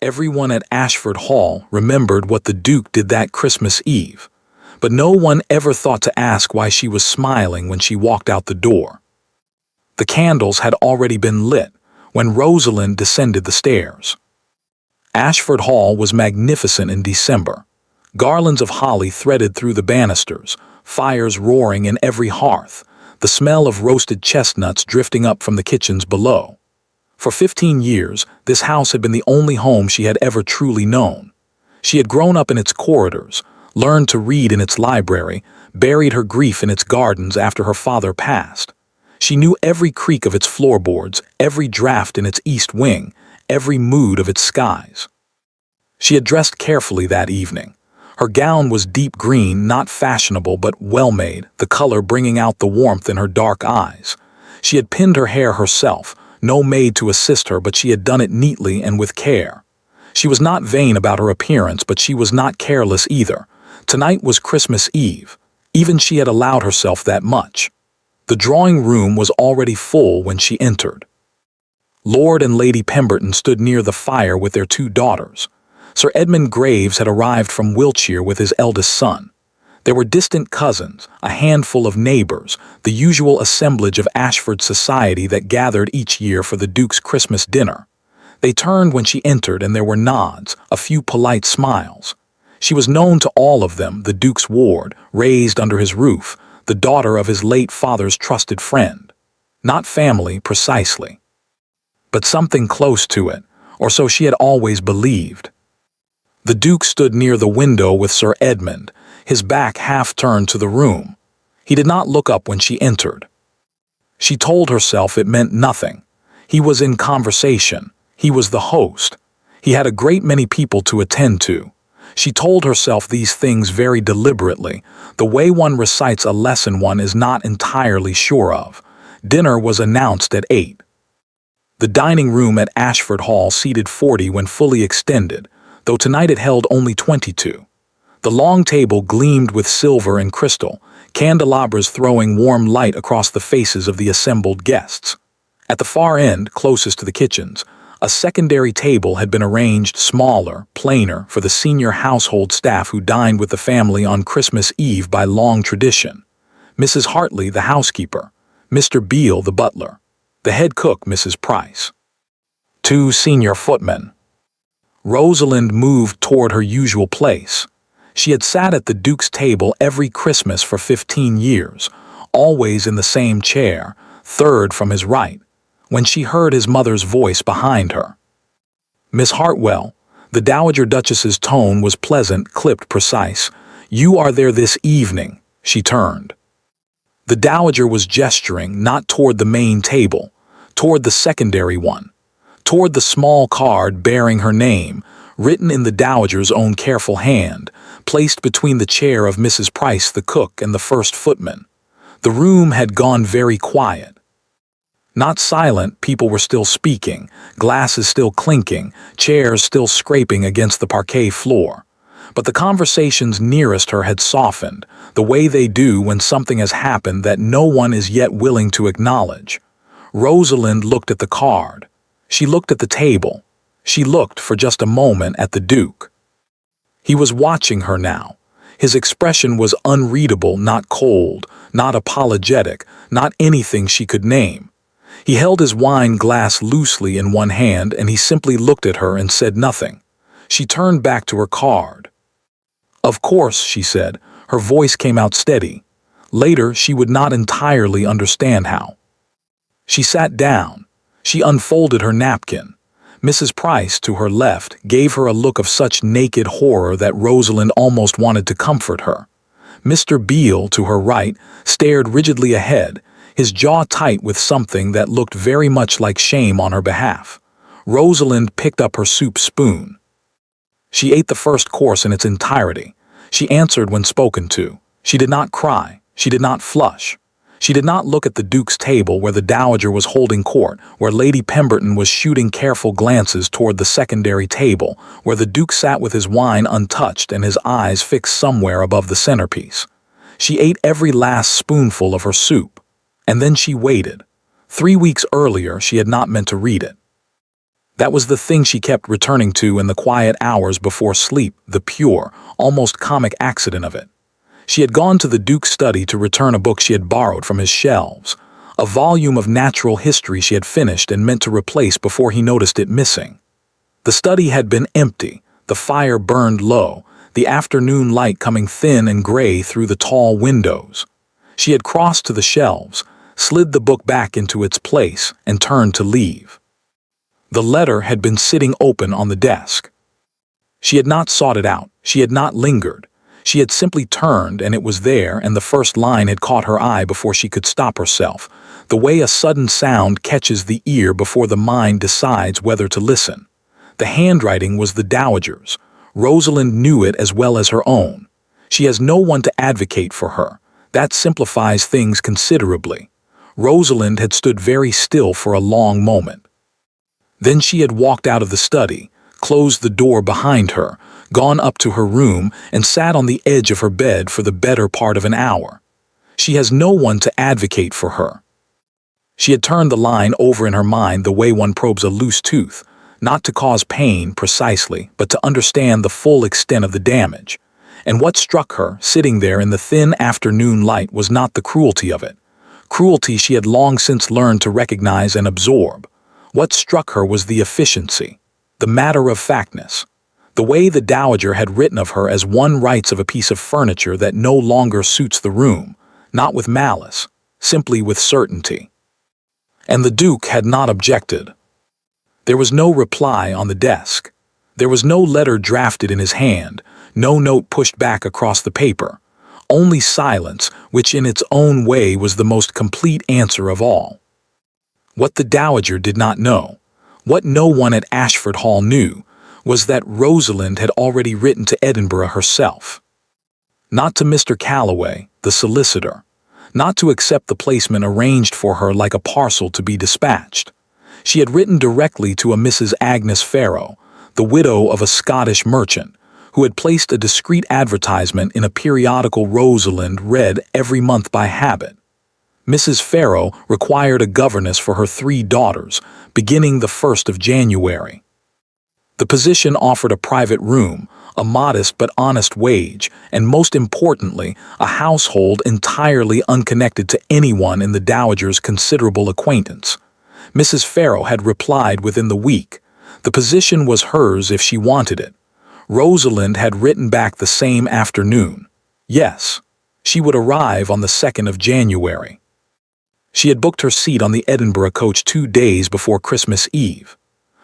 Everyone at Ashford Hall remembered what the Duke did that Christmas Eve, but no one ever thought to ask why she was smiling when she walked out the door. The candles had already been lit when Rosalind descended the stairs. Ashford Hall was magnificent in December. Garlands of holly threaded through the banisters, fires roaring in every hearth, the smell of roasted chestnuts drifting up from the kitchens below. For 15 years, this house had been the only home she had ever truly known. She had grown up in its corridors, learned to read in its library, buried her grief in its gardens after her father passed. She knew every creak of its floorboards, every draft in its east wing, every mood of its skies. She had dressed carefully that evening. Her gown was deep green, not fashionable but well-made, the color bringing out the warmth in her dark eyes. She had pinned her hair herself, no maid to assist her, but she had done it neatly and with care. She was not vain about her appearance, but she was not careless either. Tonight was Christmas Eve. Even she had allowed herself that much. The drawing room was already full when she entered. Lord and Lady Pemberton stood near the fire with their 2 daughters. Sir Edmund Graves had arrived from Wiltshire with his eldest son. There were distant cousins, a handful of neighbors, the usual assemblage of Ashford society that gathered each year for the Duke's Christmas dinner. They turned when she entered, and there were nods, a few polite smiles. She was known to all of them, the Duke's ward, raised under his roof, the daughter of his late father's trusted friend. Not family, precisely, but something close to it, or so she had always believed. The Duke stood near the window with Sir Edmund, his back half turned to the room. He did not look up when she entered. She told herself it meant nothing. He was in conversation. He was the host. He had a great many people to attend to. She told herself these things very deliberately, the way one recites a lesson one is not entirely sure of. Dinner was announced at 8. The dining room at Ashford Hall seated 40 when fully extended, though tonight it held only 22. The long table gleamed with silver and crystal, candelabras throwing warm light across the faces of the assembled guests. At the far end, closest to the kitchens, a secondary table had been arranged smaller, plainer, for the senior household staff who dined with the family on Christmas Eve by long tradition. Mrs. Hartley, the housekeeper, Mr. Beale, the butler, the head cook, Mrs. Price, 2 senior footmen. Rosalind moved toward her usual place. She had sat at the Duke's table every Christmas for 15 years, always in the same chair, third from his right, when she heard his mother's voice behind her. Miss Hartwell, the Dowager Duchess's tone was pleasant, clipped, precise. You are there this evening, she turned. The Dowager was gesturing not toward the main table, toward the secondary one, toward the small card bearing her name, written in the Dowager's own careful hand, placed between the chair of Mrs. Price, the cook, and the first footman. The room had gone very quiet. Not silent, people were still speaking, glasses still clinking, chairs still scraping against the parquet floor. But the conversations nearest her had softened, the way they do when something has happened that no one is yet willing to acknowledge. Rosalind looked at the card. She looked at the table. She looked for just a moment at the Duke. He was watching her now. His expression was unreadable, not cold, not apologetic, not anything she could name. He held his wine glass loosely in one hand, and he simply looked at her and said nothing. She turned back to her card. Of course, she said. Her voice came out steady. Later, she would not entirely understand how. She sat down. She unfolded her napkin. Mrs. Price, to her left, gave her a look of such naked horror that Rosalind almost wanted to comfort her. Mr. Beale, to her right, stared rigidly ahead, his jaw tight with something that looked very much like shame on her behalf. Rosalind picked up her soup spoon. She ate the first course in its entirety. She answered when spoken to. She did not cry. She did not flush. She did not look at the Duke's table where the Dowager was holding court, where Lady Pemberton was shooting careful glances toward the secondary table, where the Duke sat with his wine untouched and his eyes fixed somewhere above the centerpiece. She ate every last spoonful of her soup. And then she waited. 3 weeks earlier, she had not meant to read it. That was the thing she kept returning to in the quiet hours before sleep, the pure, almost comic accident of it. She had gone to the Duke's study to return a book she had borrowed from his shelves, a volume of natural history she had finished and meant to replace before he noticed it missing. The study had been empty, the fire burned low, the afternoon light coming thin and gray through the tall windows. She had crossed to the shelves, slid the book back into its place, and turned to leave. The letter had been sitting open on the desk. She had not sought it out, she had not lingered. She had simply turned and it was there, and the first line had caught her eye before she could stop herself, the way a sudden sound catches the ear before the mind decides whether to listen. The handwriting was the dowager's. Rosalind knew it as well as her own. She has no one to advocate for her. That simplifies things considerably. Rosalind had stood very still for a long moment. Then she had walked out of the study, closed the door behind her, gone up to her room, and sat on the edge of her bed for the better part of an hour. She has no one to advocate for her. She had turned the line over in her mind the way one probes a loose tooth, not to cause pain precisely, but to understand the full extent of the damage. And what struck her, sitting there in the thin afternoon light, was not the cruelty of it. Cruelty she had long since learned to recognize and absorb. What struck her was the efficiency, the matter-of-factness, the way the dowager had written of her as one writes of a piece of furniture that no longer suits the room, not with malice, simply with certainty. And the Duke had not objected. There was no reply on the desk. There was no letter drafted in his hand, no note pushed back across the paper. Only silence, which in its own way was the most complete answer of all. What the dowager did not know, what no one at Ashford Hall knew, was that Rosalind had already written to Edinburgh herself. Not to Mr. Calloway, the solicitor, not to accept the placement arranged for her like a parcel to be dispatched. She had written directly to a Mrs. Agnes Farrow, the widow of a Scottish merchant, who had placed a discreet advertisement in a periodical Rosalind read every month by habit. Mrs. Farrow required a governess for her 3 daughters, beginning the 1st of January. The position offered a private room, a modest but honest wage, and most importantly, a household entirely unconnected to anyone in the dowager's considerable acquaintance. Mrs. Farrow had replied within the week. The position was hers if she wanted it. Rosalind had written back the same afternoon. Yes, she would arrive on the 2nd of January. She had booked her seat on the Edinburgh coach 2 days before Christmas Eve.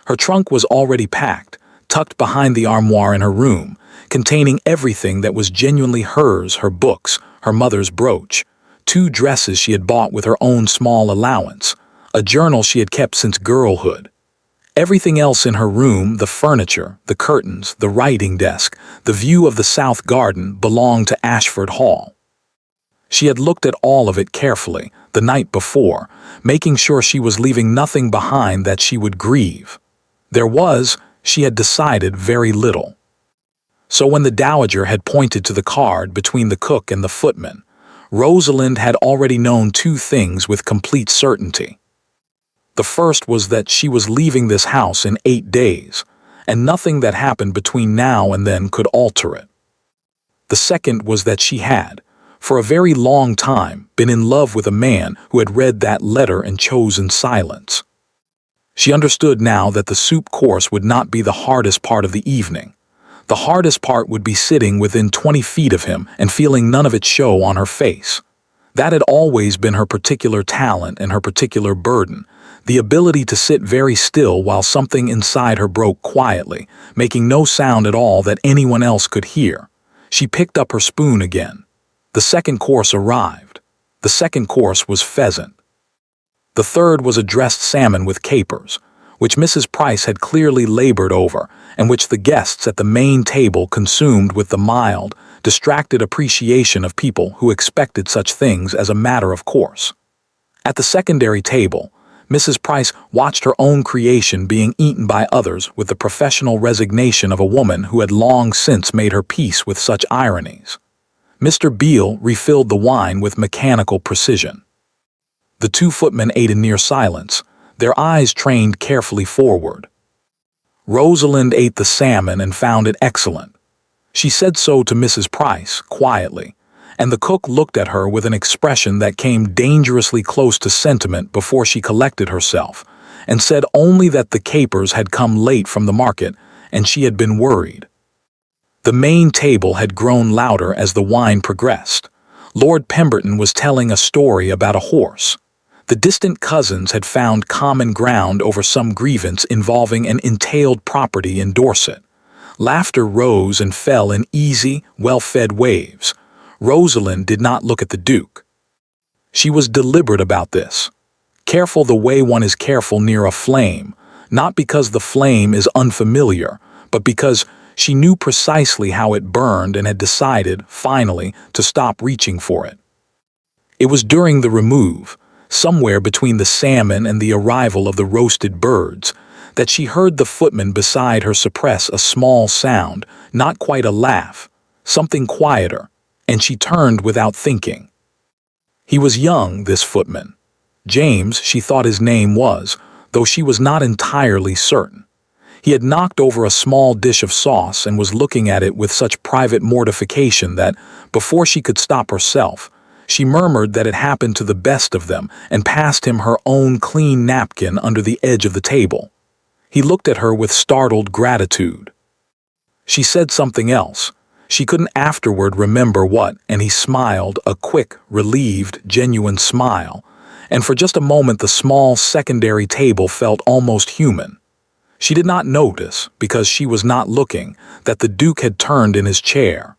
Her trunk was already packed, tucked behind the armoire in her room, containing everything that was genuinely hers, her books, her mother's brooch, 2 dresses she had bought with her own small allowance, a journal she had kept since girlhood. Everything else in her room, the furniture, the curtains, the writing desk, the view of the south garden, belonged to Ashford Hall. She had looked at all of it carefully the night before, making sure she was leaving nothing behind that she would grieve. There was, she had decided, very little. So when the dowager had pointed to the card between the cook and the footman, Rosalind had already known 2 things with complete certainty. The first was that she was leaving this house in 8 days, and nothing that happened between now and then could alter it. The second was that she had, for a very long time, been in love with a man who had read that letter and chosen silence. She understood now that the soup course would not be the hardest part of the evening. The hardest part would be sitting within 20 feet of him and feeling none of it show on her face. That had always been her particular talent and her particular burden, the ability to sit very still while something inside her broke quietly, making no sound at all that anyone else could hear. She picked up her spoon again. The second course arrived. The second course was pheasant. The third was a dressed salmon with capers, which Mrs. Price had clearly labored over, and which the guests at the main table consumed with the mild, distracted appreciation of people who expected such things as a matter of course. At the secondary table, Mrs. Price watched her own creation being eaten by others with the professional resignation of a woman who had long since made her peace with such ironies. Mr. Beale refilled the wine with mechanical precision. The 2 footmen ate in near silence, their eyes trained carefully forward. Rosalind ate the salmon and found it excellent. She said so to Mrs. Price, quietly, and the cook looked at her with an expression that came dangerously close to sentiment before she collected herself, and said only that the capers had come late from the market, and she had been worried. The main table had grown louder as the wine progressed. Lord Pemberton was telling a story about a horse. The distant cousins had found common ground over some grievance involving an entailed property in Dorset. Laughter rose and fell in easy, well-fed waves. Rosalind did not look at the Duke. She was deliberate about this. Careful the way one is careful near a flame, not because the flame is unfamiliar, but because she knew precisely how it burned and had decided, finally, to stop reaching for it. It was during the remove, somewhere between the salmon and the arrival of the roasted birds, that she heard the footman beside her suppress a small sound, not quite a laugh, something quieter, and she turned without thinking. He was young, this footman. James, she thought his name was, though she was not entirely certain. He had knocked over a small dish of sauce and was looking at it with such private mortification that, before she could stop herself, she murmured that it happened to the best of them and passed him her own clean napkin under the edge of the table. He looked at her with startled gratitude. She said something else. She couldn't afterward remember what, and he smiled, a quick, relieved, genuine smile, and for just a moment the small secondary table felt almost human. She did not notice, because she was not looking, that the Duke had turned in his chair.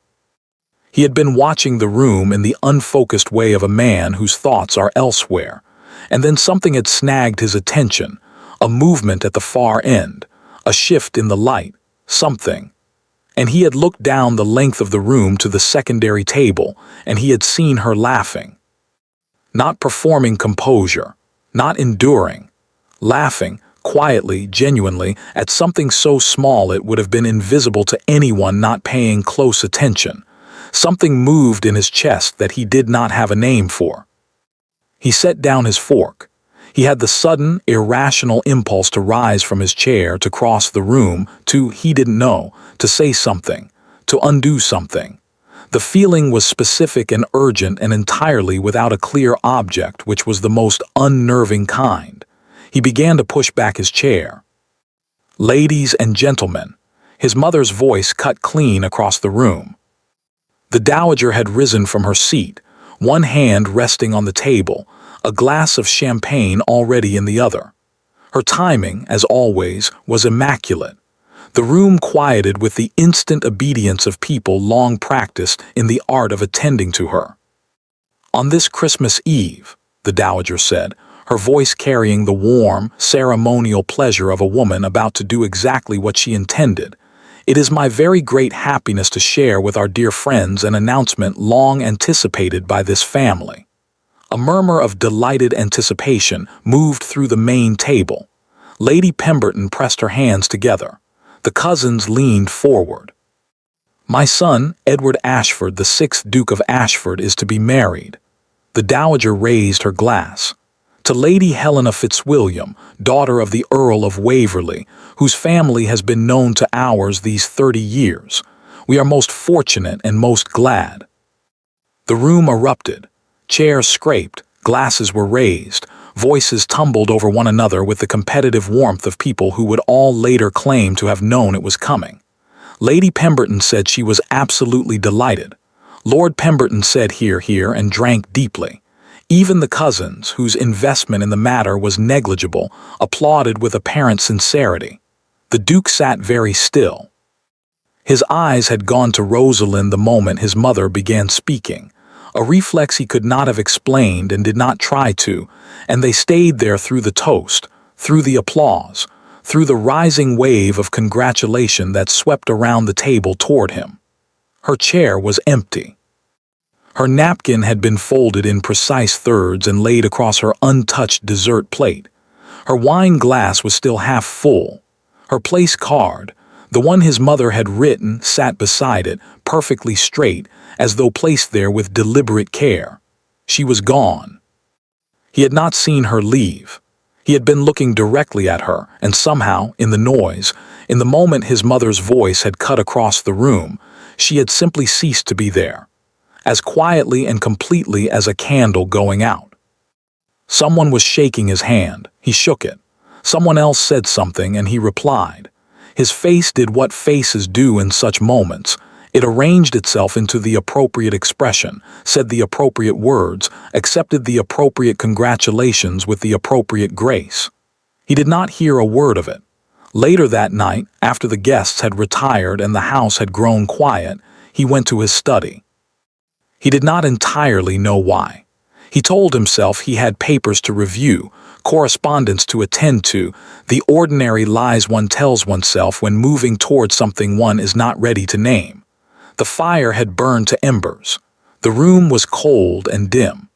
He had been watching the room in the unfocused way of a man whose thoughts are elsewhere, and then something had snagged his attention, a movement at the far end, a shift in the light, something. And he had looked down the length of the room to the secondary table, and he had seen her laughing. Not performing composure, not enduring, laughing, quietly, genuinely, at something so small it would have been invisible to anyone not paying close attention. Something moved in his chest that he did not have a name for. He set down his fork. He had the sudden, irrational impulse to rise from his chair, to cross the room, he didn't know, to say something, to undo something. The feeling was specific and urgent and entirely without a clear object, which was the most unnerving kind. He began to push back his chair. "Ladies and gentlemen," his mother's voice cut clean across the room. The dowager had risen from her seat, one hand resting on the table, a glass of champagne already in the other. Her timing, as always, was immaculate. The room quieted with the instant obedience of people long practiced in the art of attending to her. "On this Christmas Eve," the dowager said, her voice carrying the warm, ceremonial pleasure of a woman about to do exactly what she intended, "it is my very great happiness to share with our dear friends an announcement long anticipated by this family." A murmur of delighted anticipation moved through the main table. Lady Pemberton pressed her hands together. The cousins leaned forward. "My son, Edward Ashford, the 6th Duke of Ashford, is to be married." The dowager raised her glass. "To Lady Helena Fitzwilliam, daughter of the Earl of Waverley, whose family has been known to ours these 30 years. We are most fortunate and most glad." The room erupted. Chairs scraped, glasses were raised, voices tumbled over one another with the competitive warmth of people who would all later claim to have known it was coming. Lady Pemberton said she was absolutely delighted. Lord Pemberton said hear, hear, and drank deeply. Even the cousins, whose investment in the matter was negligible, applauded with apparent sincerity. The Duke sat very still. His eyes had gone to Rosalind the moment his mother began speaking, a reflex he could not have explained and did not try to, and they stayed there through the toast, through the applause, through the rising wave of congratulation that swept around the table toward him. Her chair was empty. Her napkin had been folded in precise thirds and laid across her untouched dessert plate. Her wine glass was still half full. Her place card, the one his mother had written, sat beside it, perfectly straight, as though placed there with deliberate care. She was gone. He had not seen her leave. He had been looking directly at her, and somehow, in the noise, In the moment his mother's voice had cut across the room, she had simply ceased to be there, as quietly and completely as a candle going out. Someone was shaking his hand. He shook it. Someone else said something, and he replied. His face did what faces do in such moments. It arranged itself into the appropriate expression, said the appropriate words, accepted the appropriate congratulations with the appropriate grace. He did not hear a word of it. Later that night, after the guests had retired and the house had grown quiet, he went to his study. He did not entirely know why. He told himself he had papers to review, correspondence to attend to, the ordinary lies one tells oneself when moving towards something one is not ready to name. The fire had burned to embers. The room was cold and dim.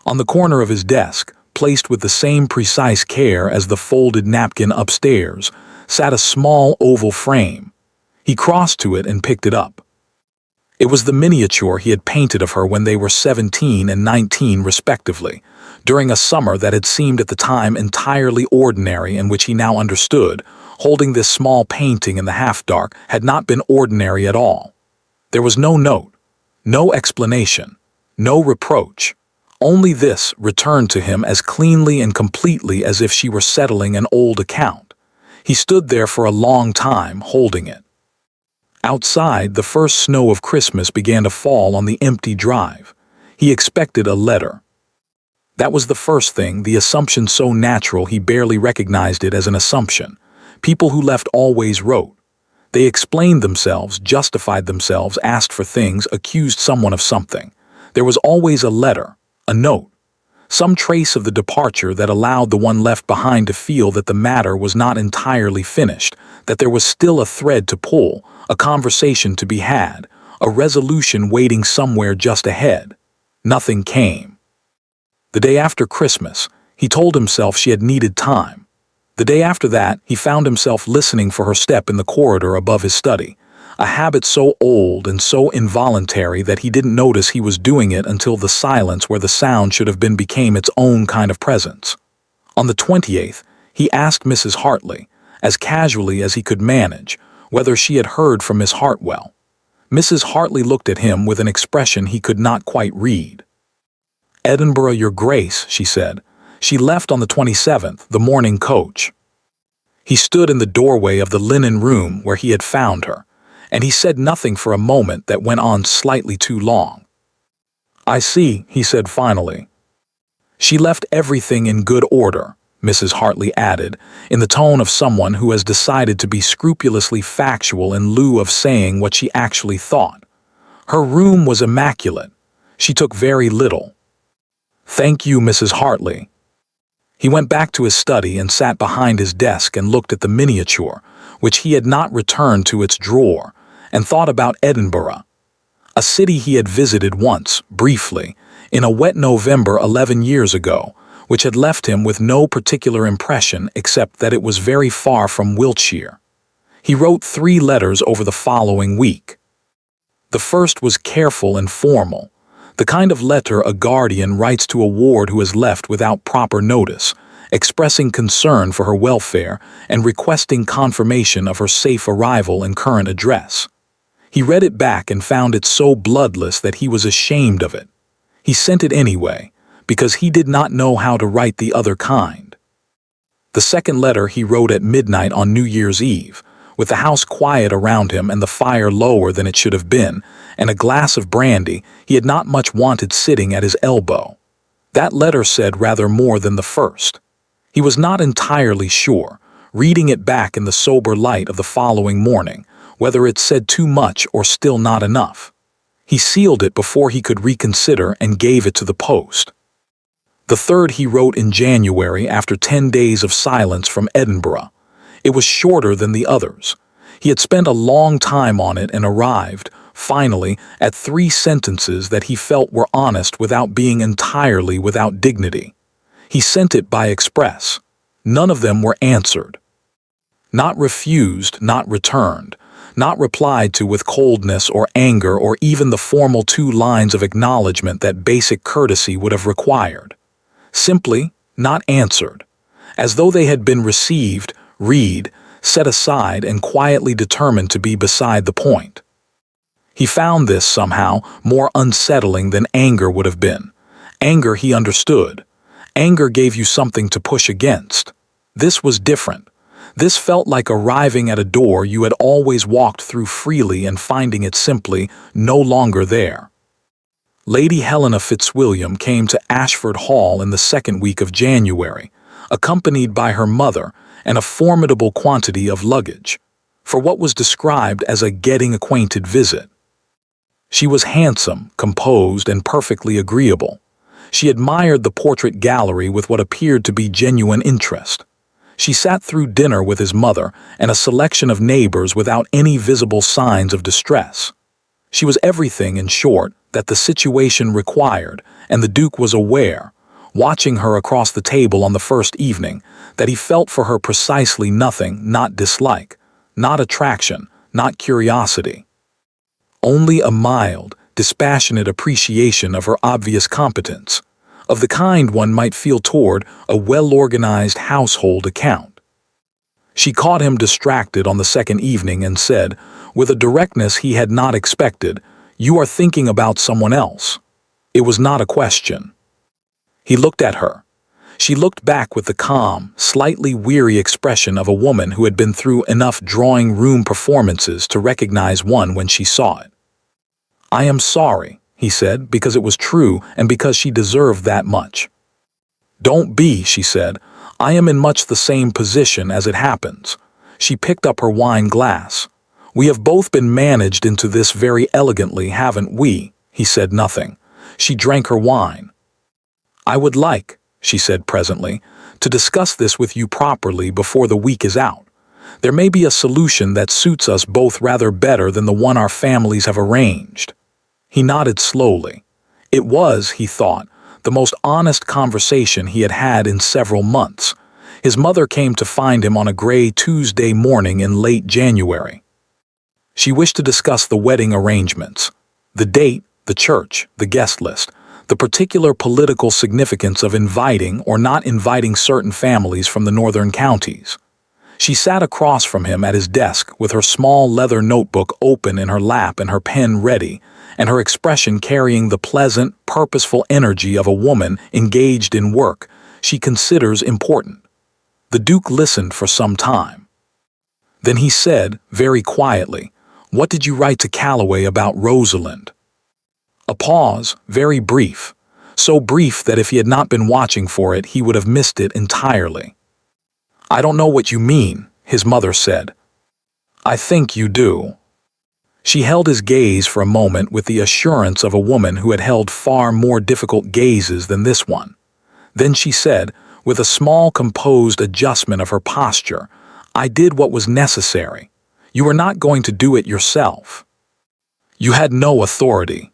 On the corner of his desk, placed with the same precise care as the folded napkin upstairs, sat a small oval frame. He crossed to it and picked it up. It was the miniature he had painted of her when they were 17 and 19 respectively, during a summer that had seemed at the time entirely ordinary and which he now understood, holding this small painting in the half-dark, had not been ordinary at all. There was no note, no explanation, no reproach. Only this returned to him as cleanly and completely as if she were settling an old account. He stood there for a long time, holding it. Outside, the first snow of Christmas began to fall on the empty drive. He expected a letter. That was the first thing, the assumption so natural he barely recognized it as an assumption. People who left always wrote. They explained themselves, justified themselves, asked for things, accused someone of something. There was always a letter, a note, some trace of the departure that allowed the one left behind to feel that the matter was not entirely finished, that there was still a thread to pull, a conversation to be had, a resolution waiting somewhere just ahead. Nothing came. The day after Christmas, he told himself she had needed time. The day after that, he found himself listening for her step in the corridor above his study, a habit so old and so involuntary that he didn't notice he was doing it until the silence where the sound should have been became its own kind of presence. On the 28th, he asked Mrs. Hartley, as casually as he could manage, whether she had heard from Miss Hartwell. Mrs. Hartley looked at him with an expression he could not quite read. "Edinburgh, Your Grace," she said. "She left on the 27th, the morning coach." He stood in the doorway of the linen room where he had found her, and he said nothing for a moment that went on slightly too long. "I see," he said finally. "She left everything in good order," Mrs. Hartley added, in the tone of someone who has decided to be scrupulously factual in lieu of saying what she actually thought. "Her room was immaculate. She took very little." "Thank you, Mrs. Hartley." He went back to his study and sat behind his desk and looked at the miniature, which he had not returned to its drawer, and thought about Edinburgh, a city he had visited once, briefly, in a wet November 11 years ago, which had left him with no particular impression except that it was very far from Wiltshire. He wrote 3 letters over the following week. The first was careful and formal, the kind of letter a guardian writes to a ward who is left without proper notice, expressing concern for her welfare and requesting confirmation of her safe arrival and current address. He read it back and found it so bloodless that he was ashamed of it. He sent it anyway, because he did not know how to write the other kind. The second letter he wrote at midnight on New Year's Eve, with the house quiet around him and the fire lower than it should have been, and a glass of brandy he had not much wanted sitting at his elbow. That letter said rather more than the first. He was not entirely sure, reading it back in the sober light of the following morning, whether it said too much or still not enough. He sealed it before he could reconsider and gave it to the post. The third he wrote in January after 10 days of silence from Edinburgh. It was shorter than the others. He had spent a long time on it and arrived, finally, at 3 sentences that he felt were honest without being entirely without dignity. He sent it by express. None of them were answered. Not refused, not returned, not replied to with coldness or anger or even the formal 2 lines of acknowledgement that basic courtesy would have required. Simply not answered, as though they had been received, read, set aside and quietly determined to be beside the point. He found this somehow more unsettling than anger would have been. Anger he understood. Anger gave you something to push against. This was different. This felt like arriving at a door you had always walked through freely and finding it simply no longer there. Lady Helena Fitzwilliam came to Ashford Hall in the second week of January, accompanied by her mother and a formidable quantity of luggage, for what was described as a getting acquainted visit. She was handsome, composed, and perfectly agreeable. She admired the portrait gallery with what appeared to be genuine interest. She sat through dinner with his mother and a selection of neighbors without any visible signs of distress. She was everything, in short, that the situation required, and the Duke was aware, watching her across the table on the first evening, that he felt for her precisely nothing, not dislike, not attraction, not curiosity. Only a mild, dispassionate appreciation of her obvious competence, of the kind one might feel toward a well-organized household account. She caught him distracted on the second evening and said, with a directness he had not expected, "You are thinking about someone else." It was not a question. He looked at her. She looked back with the calm, slightly weary expression of a woman who had been through enough drawing-room performances to recognize one when she saw it. "I am sorry," he said, because it was true and because she deserved that much. "Don't be," she said. "I am in much the same position as it happens." She picked up her wine glass. "We have both been managed into this very elegantly, haven't we?" He said nothing. She drank her wine. "I would like," she said presently, "to discuss this with you properly before the week is out. There may be a solution that suits us both rather better than the one our families have arranged." He nodded slowly. It was, he thought, the most honest conversation he had had in several months. His mother came to find him on a gray Tuesday morning in late January. She wished to discuss the wedding arrangements, the date, the church, the guest list, the particular political significance of inviting or not inviting certain families from the northern counties. She sat across from him at his desk with her small leather notebook open in her lap and her pen ready, and her expression carrying the pleasant, purposeful energy of a woman engaged in work she considers important. The Duke listened for some time. Then he said, very quietly, "What did you write to Calloway about Rosalind?" A pause, very brief, so brief that if he had not been watching for it, he would have missed it entirely. "I don't know what you mean," his mother said. "I think you do." She held his gaze for a moment with the assurance of a woman who had held far more difficult gazes than this one. Then she said, with a small composed adjustment of her posture, "I did what was necessary. You were not going to do it yourself. You had no authority."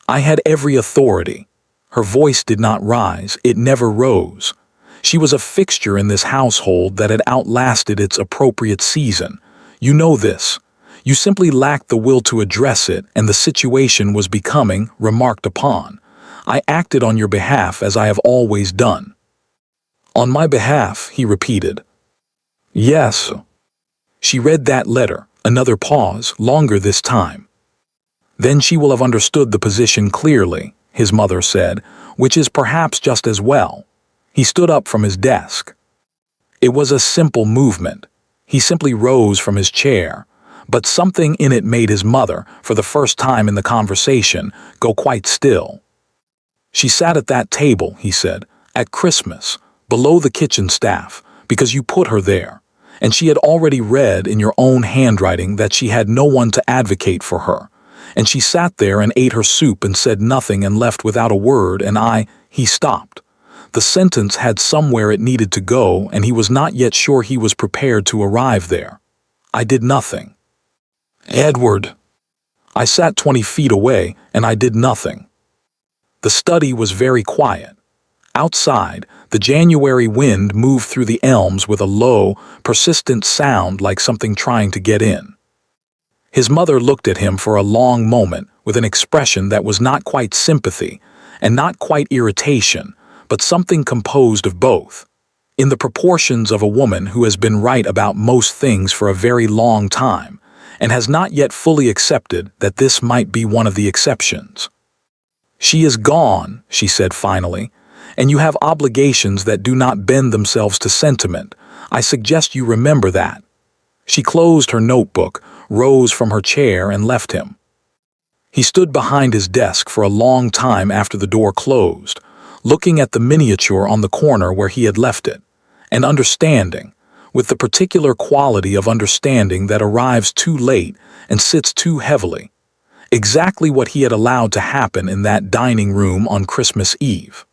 "I had every authority." Her voice did not rise, it never rose. She was a fixture in this household that had outlasted its appropriate season. You know this. You simply lacked the will to address it, and the situation was becoming remarked upon. I acted on your behalf as I have always done. "On my behalf," he repeated. "Yes." She read that letter, another pause, longer this time. "Then she will have understood the position clearly," his mother said, "which is perhaps just as well." He stood up from his desk. It was a simple movement. He simply rose from his chair, but something in it made his mother, for the first time in the conversation, go quite still. "She sat at that table," he said, "at Christmas, below the kitchen staff, because you put her there, and she had already read in your own handwriting that she had no one to advocate for her, and she sat there and ate her soup and said nothing and left without a word, and He stopped. The sentence had somewhere it needed to go, and he was not yet sure he was prepared to arrive there. I did nothing. "Edward." I sat 20 feet away, and I did nothing. The study was very quiet. Outside, the January wind moved through the elms with a low, persistent sound like something trying to get in. His mother looked at him for a long moment with an expression that was not quite sympathy and not quite irritation, but something composed of both. in the proportions of a woman who has been right about most things for a very long time and has not yet fully accepted that this might be one of the exceptions. "She is gone," she said finally, "and you have obligations that do not bend themselves to sentiment. I suggest you remember that." She closed her notebook, rose from her chair, and left him. He stood behind his desk for a long time after the door closed, looking at the miniature on the corner where he had left it, and understanding, with the particular quality of understanding that arrives too late and sits too heavily, exactly what he had allowed to happen in that dining room on Christmas Eve.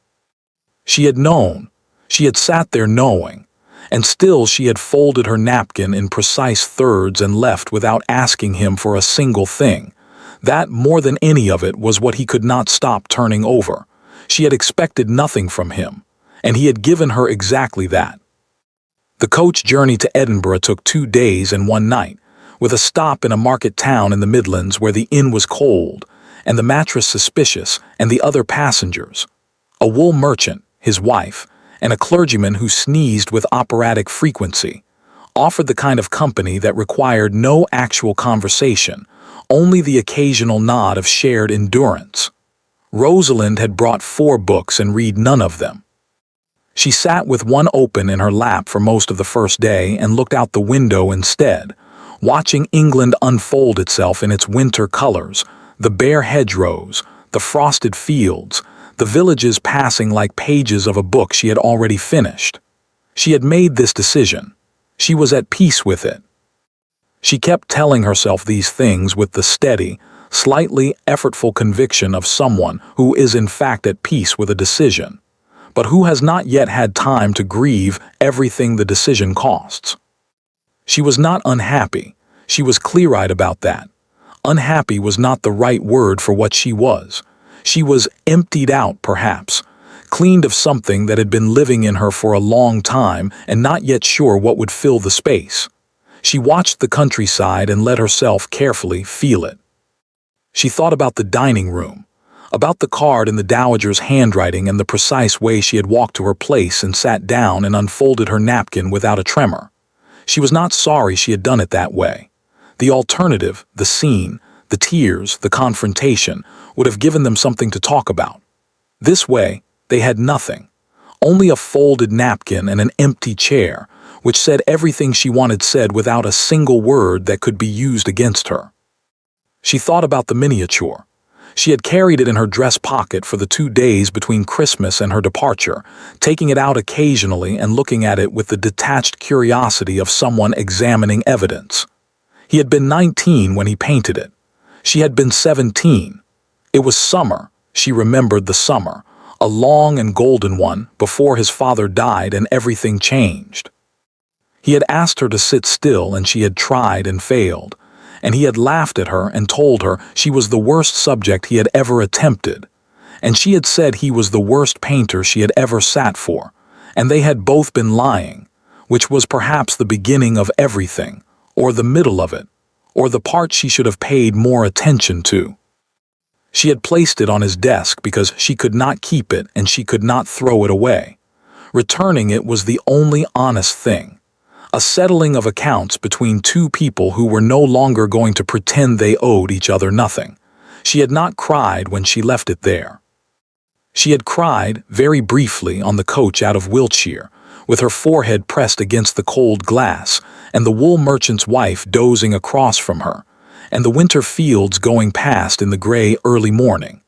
She had known, she had sat there knowing, and still she had folded her napkin in precise thirds and left without asking him for a single thing. That, more than any of it, was what he could not stop turning over. She had expected nothing from him, and he had given her exactly that. The coach journey to Edinburgh took 2 days and 1 night, with a stop in a market town in the Midlands where the inn was cold, and the mattress suspicious, and the other passengers. A wool merchant, his wife, and a clergyman who sneezed with operatic frequency, offered the kind of company that required no actual conversation, only the occasional nod of shared endurance. Rosalind had brought 4 books and read none of them. She sat with one open in her lap for most of the first day and looked out the window instead, watching England unfold itself in its winter colors, the bare hedgerows, the frosted fields, the villages passing like pages of a book she had already finished. She had made this decision. She was at peace with it. She kept telling herself these things with the steady, slightly effortful conviction of someone who is in fact at peace with a decision, but who has not yet had time to grieve everything the decision costs. She was not unhappy. She was clear-eyed about that. Unhappy was not the right word for what she was. She was emptied out, perhaps, cleaned of something that had been living in her for a long time and not yet sure what would fill the space. She watched the countryside and let herself carefully feel it. She thought about the dining room, about the card in the dowager's handwriting and the precise way she had walked to her place and sat down and unfolded her napkin without a tremor. She was not sorry she had done it that way. The alternative, the scene, the tears, the confrontation, would have given them something to talk about. This way, they had nothing. Only a folded napkin and an empty chair, which said everything she wanted said without a single word that could be used against her. She thought about the miniature. She had carried it in her dress pocket for the 2 days between Christmas and her departure, taking it out occasionally and looking at it with the detached curiosity of someone examining evidence. He had been 19 when he painted it. She had been 17. It was summer. She remembered the summer, a long and golden one before his father died and everything changed. He had asked her to sit still and she had tried and failed, and he had laughed at her and told her she was the worst subject he had ever attempted, and she had said he was the worst painter she had ever sat for, and they had both been lying, which was perhaps the beginning of everything, or the middle of it, or the part she should have paid more attention to. She had placed it on his desk because she could not keep it and she could not throw it away. Returning it was the only honest thing. A settling of accounts between 2 people who were no longer going to pretend they owed each other nothing. She had not cried when she left it there. She had cried, very briefly, on the coach out of Wiltshire, with her forehead pressed against the cold glass, and the wool merchant's wife dozing across from her, and the winter fields going past in the gray early morning.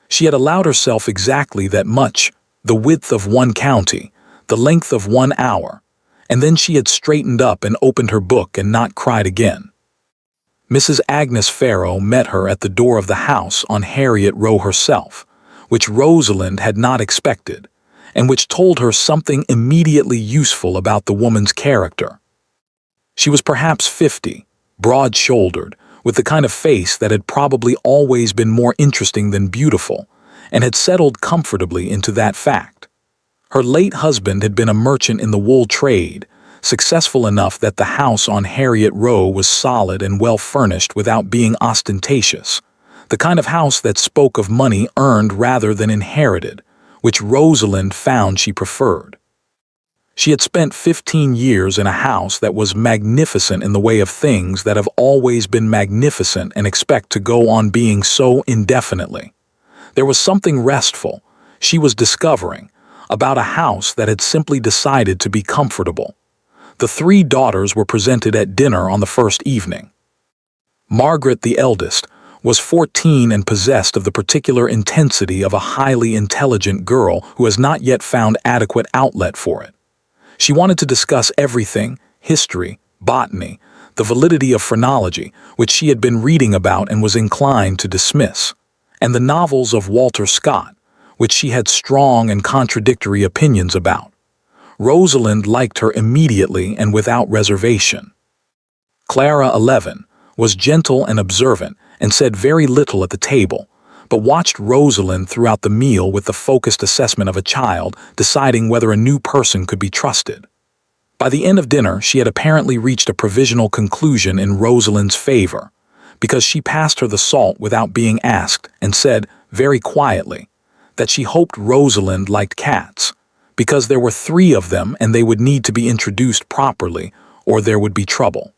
She had allowed herself exactly that much, the width of 1 county, the length of 1 hour, and then she had straightened up and opened her book and not cried again. Mrs. Agnes Farrow met her at the door of the house on Harriet Row herself, which Rosalind had not expected, and which told her something immediately useful about the woman's character. She was perhaps 50, broad-shouldered, with the kind of face that had probably always been more interesting than beautiful, and had settled comfortably into that fact. Her late husband had been a merchant in the wool trade, successful enough that the house on Harriet Row was solid and well furnished without being ostentatious, the kind of house that spoke of money earned rather than inherited, which Rosalind found she preferred. She had spent 15 years in a house that was magnificent in the way of things that have always been magnificent and expect to go on being so indefinitely. There was something restful, she was discovering, about a house that had simply decided to be comfortable. The three daughters were presented at dinner on the first evening. Margaret, the eldest, was 14 and possessed of the particular intensity of a highly intelligent girl who has not yet found adequate outlet for it. She wanted to discuss everything: history, botany, the validity of phrenology, which she had been reading about and was inclined to dismiss, and the novels of Walter Scott, which she had strong and contradictory opinions about. Rosalind liked her immediately and without reservation. Clara, 11, was gentle and observant and said very little at the table, but watched Rosalind throughout the meal with the focused assessment of a child deciding whether a new person could be trusted. By the end of dinner, she had apparently reached a provisional conclusion in Rosalind's favor, because she passed her the salt without being asked and said, very quietly, that she hoped Rosalind liked cats, because there were 3 of them and they would need to be introduced properly or there would be trouble.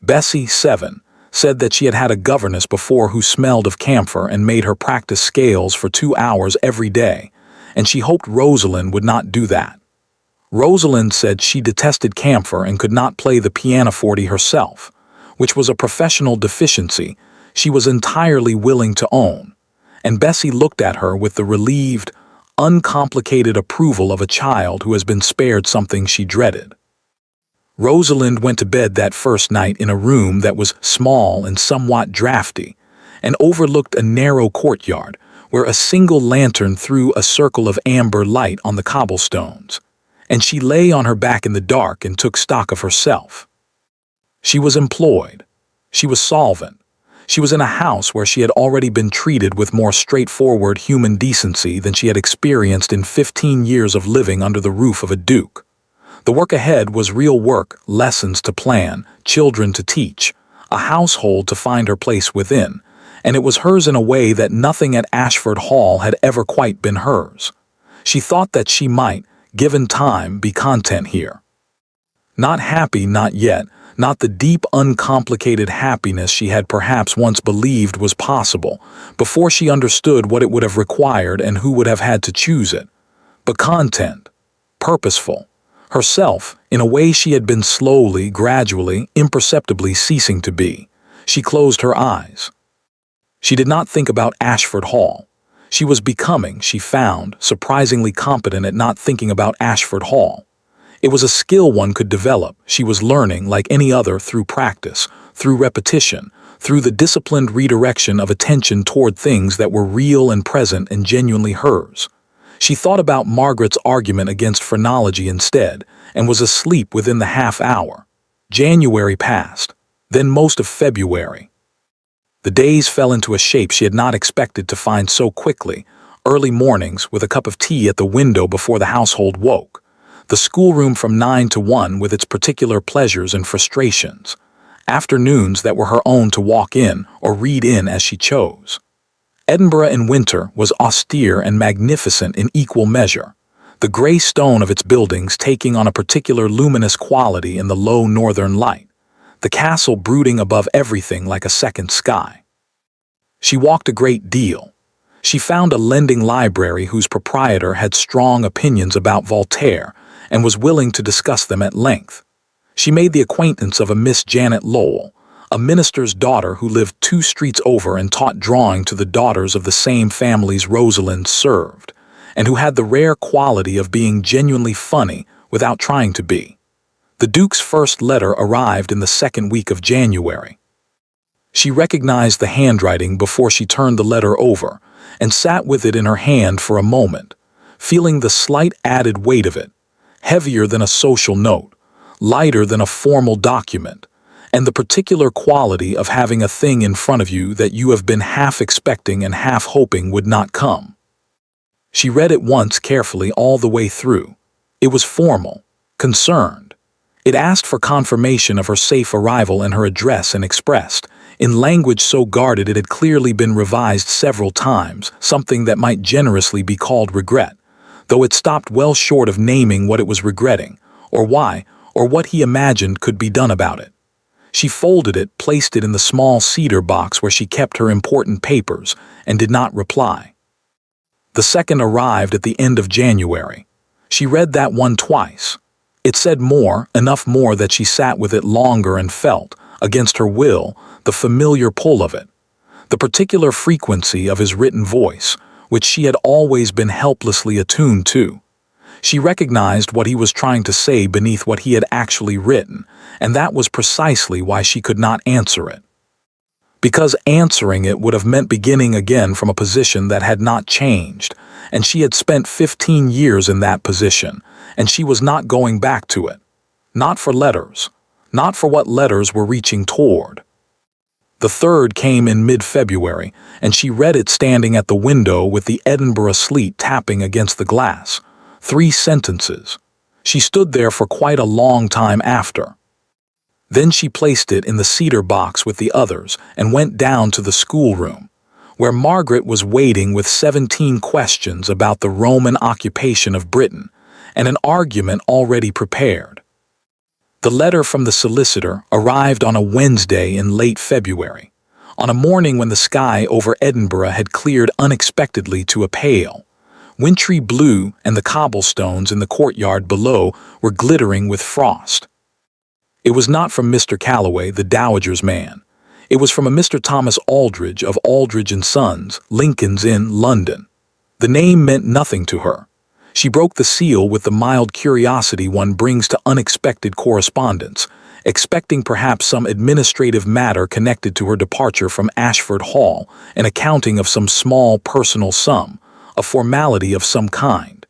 Bessie, 7, said that she had had a governess before who smelled of camphor and made her practice scales for 2 hours every day, and she hoped Rosalind would not do that. Rosalind said she detested camphor and could not play the pianoforte herself, which was a professional deficiency she was entirely willing to own, and Bessie looked at her with the relieved, uncomplicated approval of a child who has been spared something she dreaded. Rosalind went to bed that first night in a room that was small and somewhat drafty, and overlooked a narrow courtyard where a single lantern threw a circle of amber light on the cobblestones, and she lay on her back in the dark and took stock of herself. She was employed. She was solvent. She was in a house where she had already been treated with more straightforward human decency than she had experienced in 15 years of living under the roof of a duke. The work ahead was real work, lessons to plan, children to teach, a household to find her place within, and it was hers in a way that nothing at Ashford Hall had ever quite been hers. She thought that she might, given time, be content here. Not happy, not yet, not the deep, uncomplicated happiness she had perhaps once believed was possible, before she understood what it would have required and who would have had to choose it, but content, purposeful, herself in a way she had been slowly, gradually, imperceptibly ceasing to be. She closed her eyes. She did not think about Ashford Hall. She was becoming, she found, surprisingly competent at not thinking about Ashford Hall. It was a skill one could develop. She was learning, like any other, through practice, through repetition, through the disciplined redirection of attention toward things that were real and present and genuinely hers. She thought about Margaret's argument against phrenology instead, and was asleep within the half hour. January passed, then most of February. The days fell into a shape she had not expected to find so quickly. Early mornings with a cup of tea at the window before the household woke. The schoolroom from 9 to 1 with its particular pleasures and frustrations. Afternoons that were her own to walk in or read in as she chose. Edinburgh in winter was austere and magnificent in equal measure, the grey stone of its buildings taking on a particular luminous quality in the low northern light, the castle brooding above everything like a second sky. She walked a great deal. She found a lending library whose proprietor had strong opinions about Voltaire and was willing to discuss them at length. She made the acquaintance of a Miss Janet Lowell, a minister's daughter who lived 2 streets over and taught drawing to the daughters of the same families Rosalind served, and who had the rare quality of being genuinely funny without trying to be. The Duke's first letter arrived in the 2nd week of January. She recognized the handwriting before she turned the letter over and sat with it in her hand for a moment, feeling the slight added weight of it, heavier than a social note, lighter than a formal document, and the particular quality of having a thing in front of you that you have been half expecting and half hoping would not come. She read it once carefully all the way through. It was formal, concerned. It asked for confirmation of her safe arrival and her address, and expressed, in language so guarded it had clearly been revised several times, something that might generously be called regret, though it stopped well short of naming what it was regretting, or why, or what he imagined could be done about it. She folded it, placed it in the small cedar box where she kept her important papers, and did not reply. The second arrived at the end of January. She read that one twice. It said more, enough more that she sat with it longer and felt, against her will, the familiar pull of it, the particular frequency of his written voice, which she had always been helplessly attuned to. She recognized what he was trying to say beneath what he had actually written, and that was precisely why she could not answer it. Because answering it would have meant beginning again from a position that had not changed, and she had spent 15 years in that position, and she was not going back to it. Not for letters. Not for what letters were reaching toward. The third came in mid-February, and she read it standing at the window with the Edinburgh sleet tapping against the glass. 3 sentences. She stood there for quite a long time after. Then she placed it in the cedar box with the others and went down to the schoolroom, where Margaret was waiting with 17 questions about the Roman occupation of Britain and an argument already prepared. The letter from the solicitor arrived on a Wednesday in late February, on a morning when the sky over Edinburgh had cleared unexpectedly to a pale, wintry blue, and the cobblestones in the courtyard below were glittering with frost. It was not from Mr. Calloway, the dowager's man. It was from a Mr. Thomas Aldridge of Aldridge and Sons, Lincoln's Inn, London. The name meant nothing to her. She broke the seal with the mild curiosity one brings to unexpected correspondence, expecting perhaps some administrative matter connected to her departure from Ashford Hall, an accounting of some small personal sum, a formality of some kind.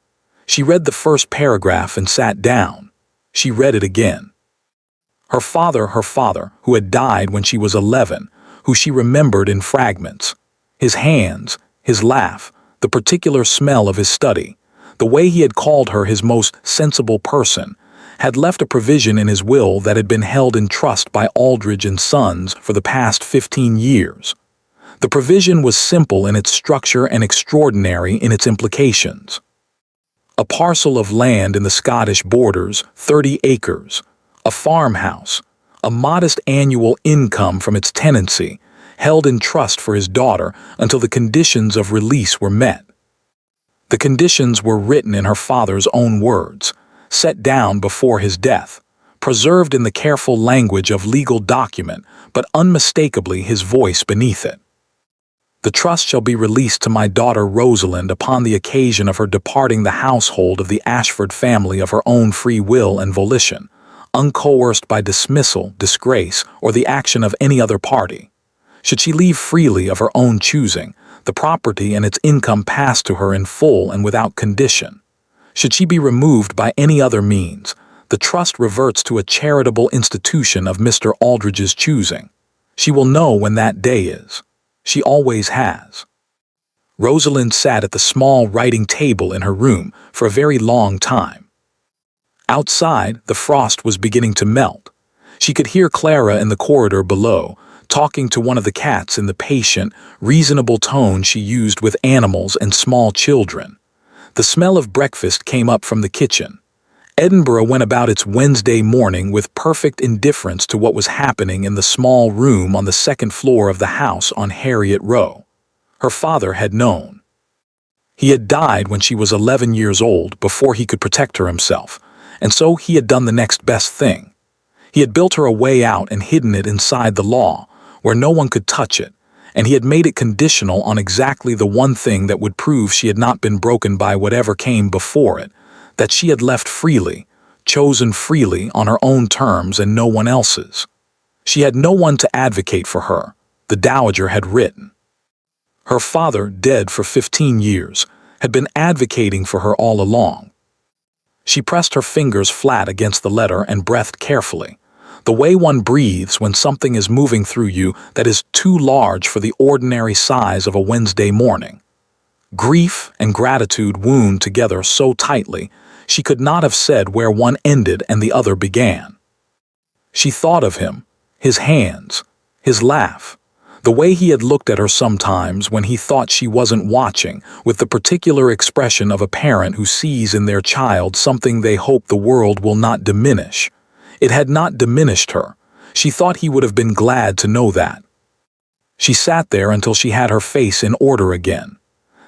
She read the first paragraph and sat down. She read it again. Her father, who had died when she was 11, who she remembered in fragments. His hands, his laugh, the particular smell of his study, the way he had called her his most sensible person, had left a provision in his will that had been held in trust by Aldridge and Sons for the past 15 years. The provision was simple in its structure and extraordinary in its implications. A parcel of land in the Scottish borders, 30 acres, a farmhouse, a modest annual income from its tenancy, held in trust for his daughter until the conditions of release were met. The conditions were written in her father's own words, set down before his death, preserved in the careful language of legal document, but unmistakably his voice beneath it. The trust shall be released to my daughter Rosalind upon the occasion of her departing the household of the Ashford family of her own free will and volition, uncoerced by dismissal, disgrace, or the action of any other party. Should she leave freely of her own choosing, the property and its income pass to her in full and without condition. Should she be removed by any other means, the trust reverts to a charitable institution of Mr. Aldridge's choosing. She will know when that day is. She always has. Rosalind sat at the small writing table in her room for a very long time. Outside, the frost was beginning to melt. She could hear Clara in the corridor below, talking to one of the cats in the patient, reasonable tone she used with animals and small children. The smell of breakfast came up from the kitchen. Edinburgh went about its Wednesday morning with perfect indifference to what was happening in the small room on the second floor of the house on Harriet Row. Her father had known. He had died when she was 11 years old, before he could protect her himself, and so he had done the next best thing. He had built her a way out and hidden it inside the law, where no one could touch it, and he had made it conditional on exactly the one thing that would prove she had not been broken by whatever came before it, that she had left freely, chosen freely on her own terms and no one else's. She had no one to advocate for her, the dowager had written. Her father, dead for 15 years, had been advocating for her all along. She pressed her fingers flat against the letter and breathed carefully, the way one breathes when something is moving through you that is too large for the ordinary size of a Wednesday morning. Grief and gratitude wound together so tightly, she could not have said where one ended and the other began. She thought of him, his hands, his laugh, The way he had looked at her sometimes when he thought she wasn't watching, with the particular expression of a parent who sees in their child something they hope the world will not diminish. It had not diminished her. She thought he would have been glad to know that. She sat there until she had her face in order again.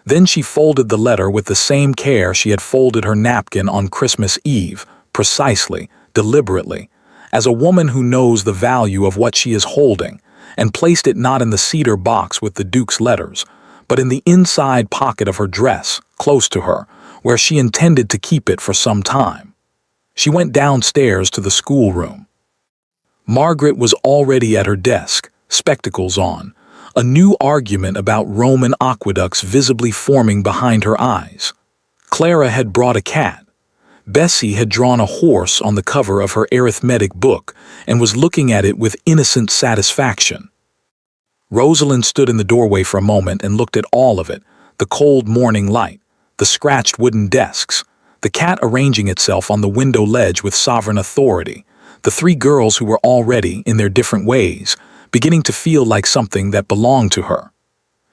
Then she folded the letter with the same care she had folded her napkin on Christmas Eve, precisely, deliberately, as a woman who knows the value of what she is holding, and placed it not in the cedar box with the Duke's letters, but in the inside pocket of her dress, close to her, where she intended to keep it for some time. She went downstairs to the schoolroom. Margaret was already at her desk, spectacles on, a new argument about Roman aqueducts visibly forming behind her eyes. Clara had brought a cat. Bessie had drawn a horse on the cover of her arithmetic book and was looking at it with innocent satisfaction. Rosalind stood in the doorway for a moment and looked at all of it, the cold morning light, the scratched wooden desks, the cat arranging itself on the window ledge with sovereign authority, the three girls who were already, in their different ways, beginning to feel like something that belonged to her.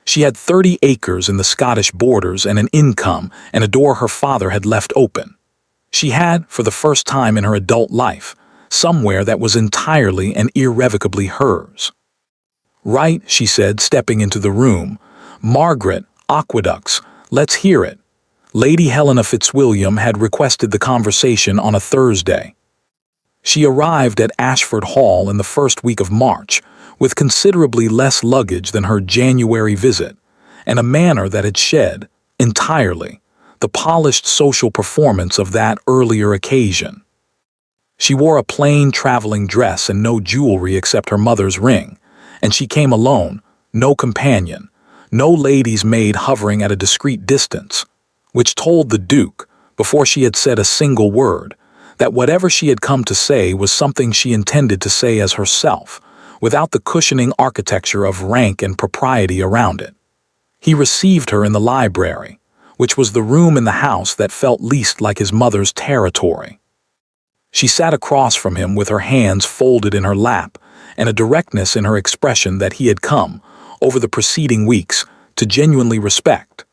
She had 30 acres in the Scottish borders and an income and a door her father had left open. She had, for the first time in her adult life, somewhere that was entirely and irrevocably hers. "Right," she said, stepping into the room. "Margaret, aqueducts, let's hear it." Lady Helena Fitzwilliam had requested the conversation on a Thursday. She arrived at Ashford Hall in the first week of March, with considerably less luggage than her January visit, and a manner that had shed, entirely, the polished social performance of that earlier occasion. She wore a plain traveling dress and no jewelry except her mother's ring, and she came alone, no companion, no lady's maid hovering at a discreet distance, which told the Duke, before she had said a single word, that whatever she had come to say was something she intended to say as herself, without the cushioning architecture of rank and propriety around it. He received her in the library, which was the room in the house that felt least like his mother's territory. She sat across from him with her hands folded in her lap and a directness in her expression that he had come, over the preceding weeks, to genuinely respect.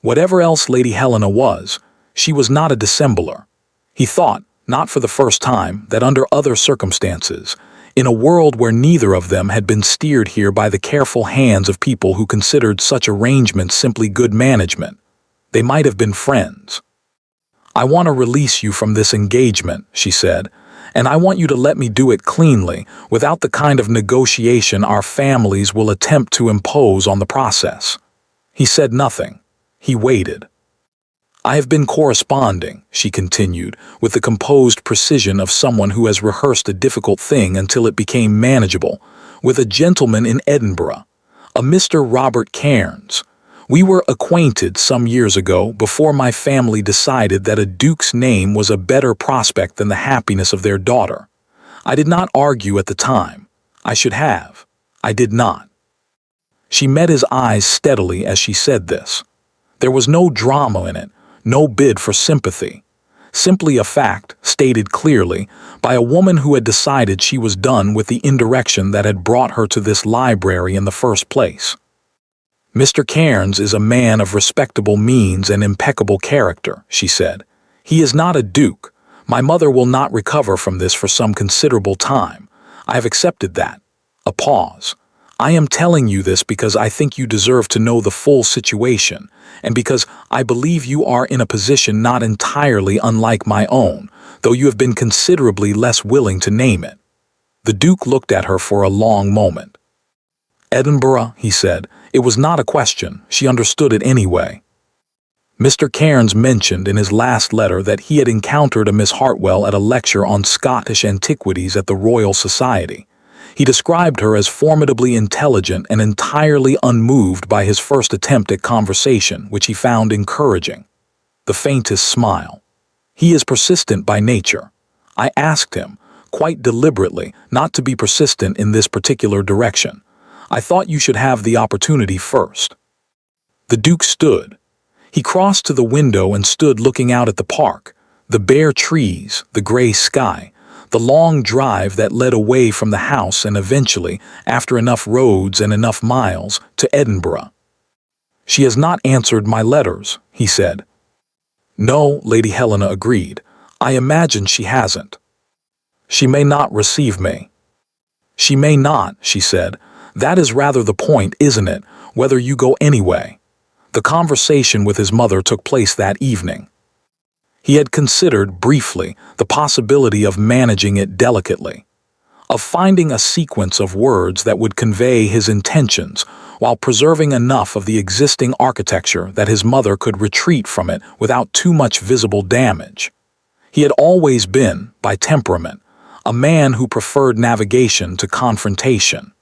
Whatever else Lady Helena was, she was not a dissembler. He thought, not for the first time, that under other circumstances, in a world where neither of them had been steered here by the careful hands of people who considered such arrangements simply good management, they might have been friends. "I want to release you from this engagement," she said, "and I want you to let me do it cleanly, without the kind of negotiation our families will attempt to impose on the process." He said nothing. He waited. "I have been corresponding," she continued, with the composed precision of someone who has rehearsed a difficult thing until it became manageable, "with a gentleman in Edinburgh, a Mr. Robert Cairns. We were acquainted some years ago before my family decided that a duke's name was a better prospect than the happiness of their daughter. I did not argue at the time. I should have. I did not." She met his eyes steadily as she said this. There was no drama in it, no bid for sympathy. Simply a fact, stated clearly, by a woman who had decided she was done with the indirection that had brought her to this library in the first place. "Mr. Cairns is a man of respectable means and impeccable character," she said. "He is not a duke. My mother will not recover from this for some considerable time. I have accepted that." A pause. "I am telling you this because I think you deserve to know the full situation, and because I believe you are in a position not entirely unlike my own, though you have been considerably less willing to name it." The Duke looked at her for a long moment. "Edinburgh," he said. It was not a question. She understood it anyway. Mr. Cairns mentioned in his last letter that he had encountered a Miss Hartwell at a lecture on Scottish antiquities at the Royal Society. He described her as formidably intelligent and entirely unmoved by his first attempt at conversation, which he found encouraging. The faintest smile. "He is persistent by nature. I asked him, quite deliberately, not to be persistent in this particular direction. I thought you should have the opportunity first." The Duke stood. He crossed to the window and stood looking out at the park, the bare trees, the gray sky, The long drive that led away from the house and eventually, after enough roads and enough miles, to Edinburgh. "She has not answered my letters," he said. "No," Lady Helena agreed. "I imagine she hasn't. She may not receive me." "She may not," she said. "That is rather the point, isn't it, whether you go anyway?" The conversation with his mother took place that evening. He had considered, briefly, the possibility of managing it delicately, of finding a sequence of words that would convey his intentions while preserving enough of the existing architecture that his mother could retreat from it without too much visible damage. He had always been, by temperament, a man who preferred navigation to confrontation.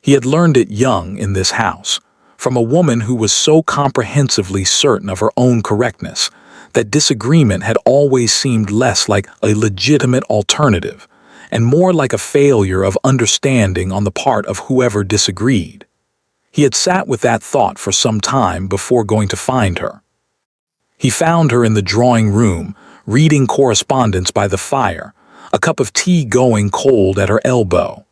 He had learned it young in this house, from a woman who was so comprehensively certain of her own correctness that disagreement had always seemed less like a legitimate alternative and more like a failure of understanding on the part of whoever disagreed. He had sat with that thought for some time before going to find her. He found her in the drawing room, reading correspondence by the fire, a cup of tea going cold at her elbow.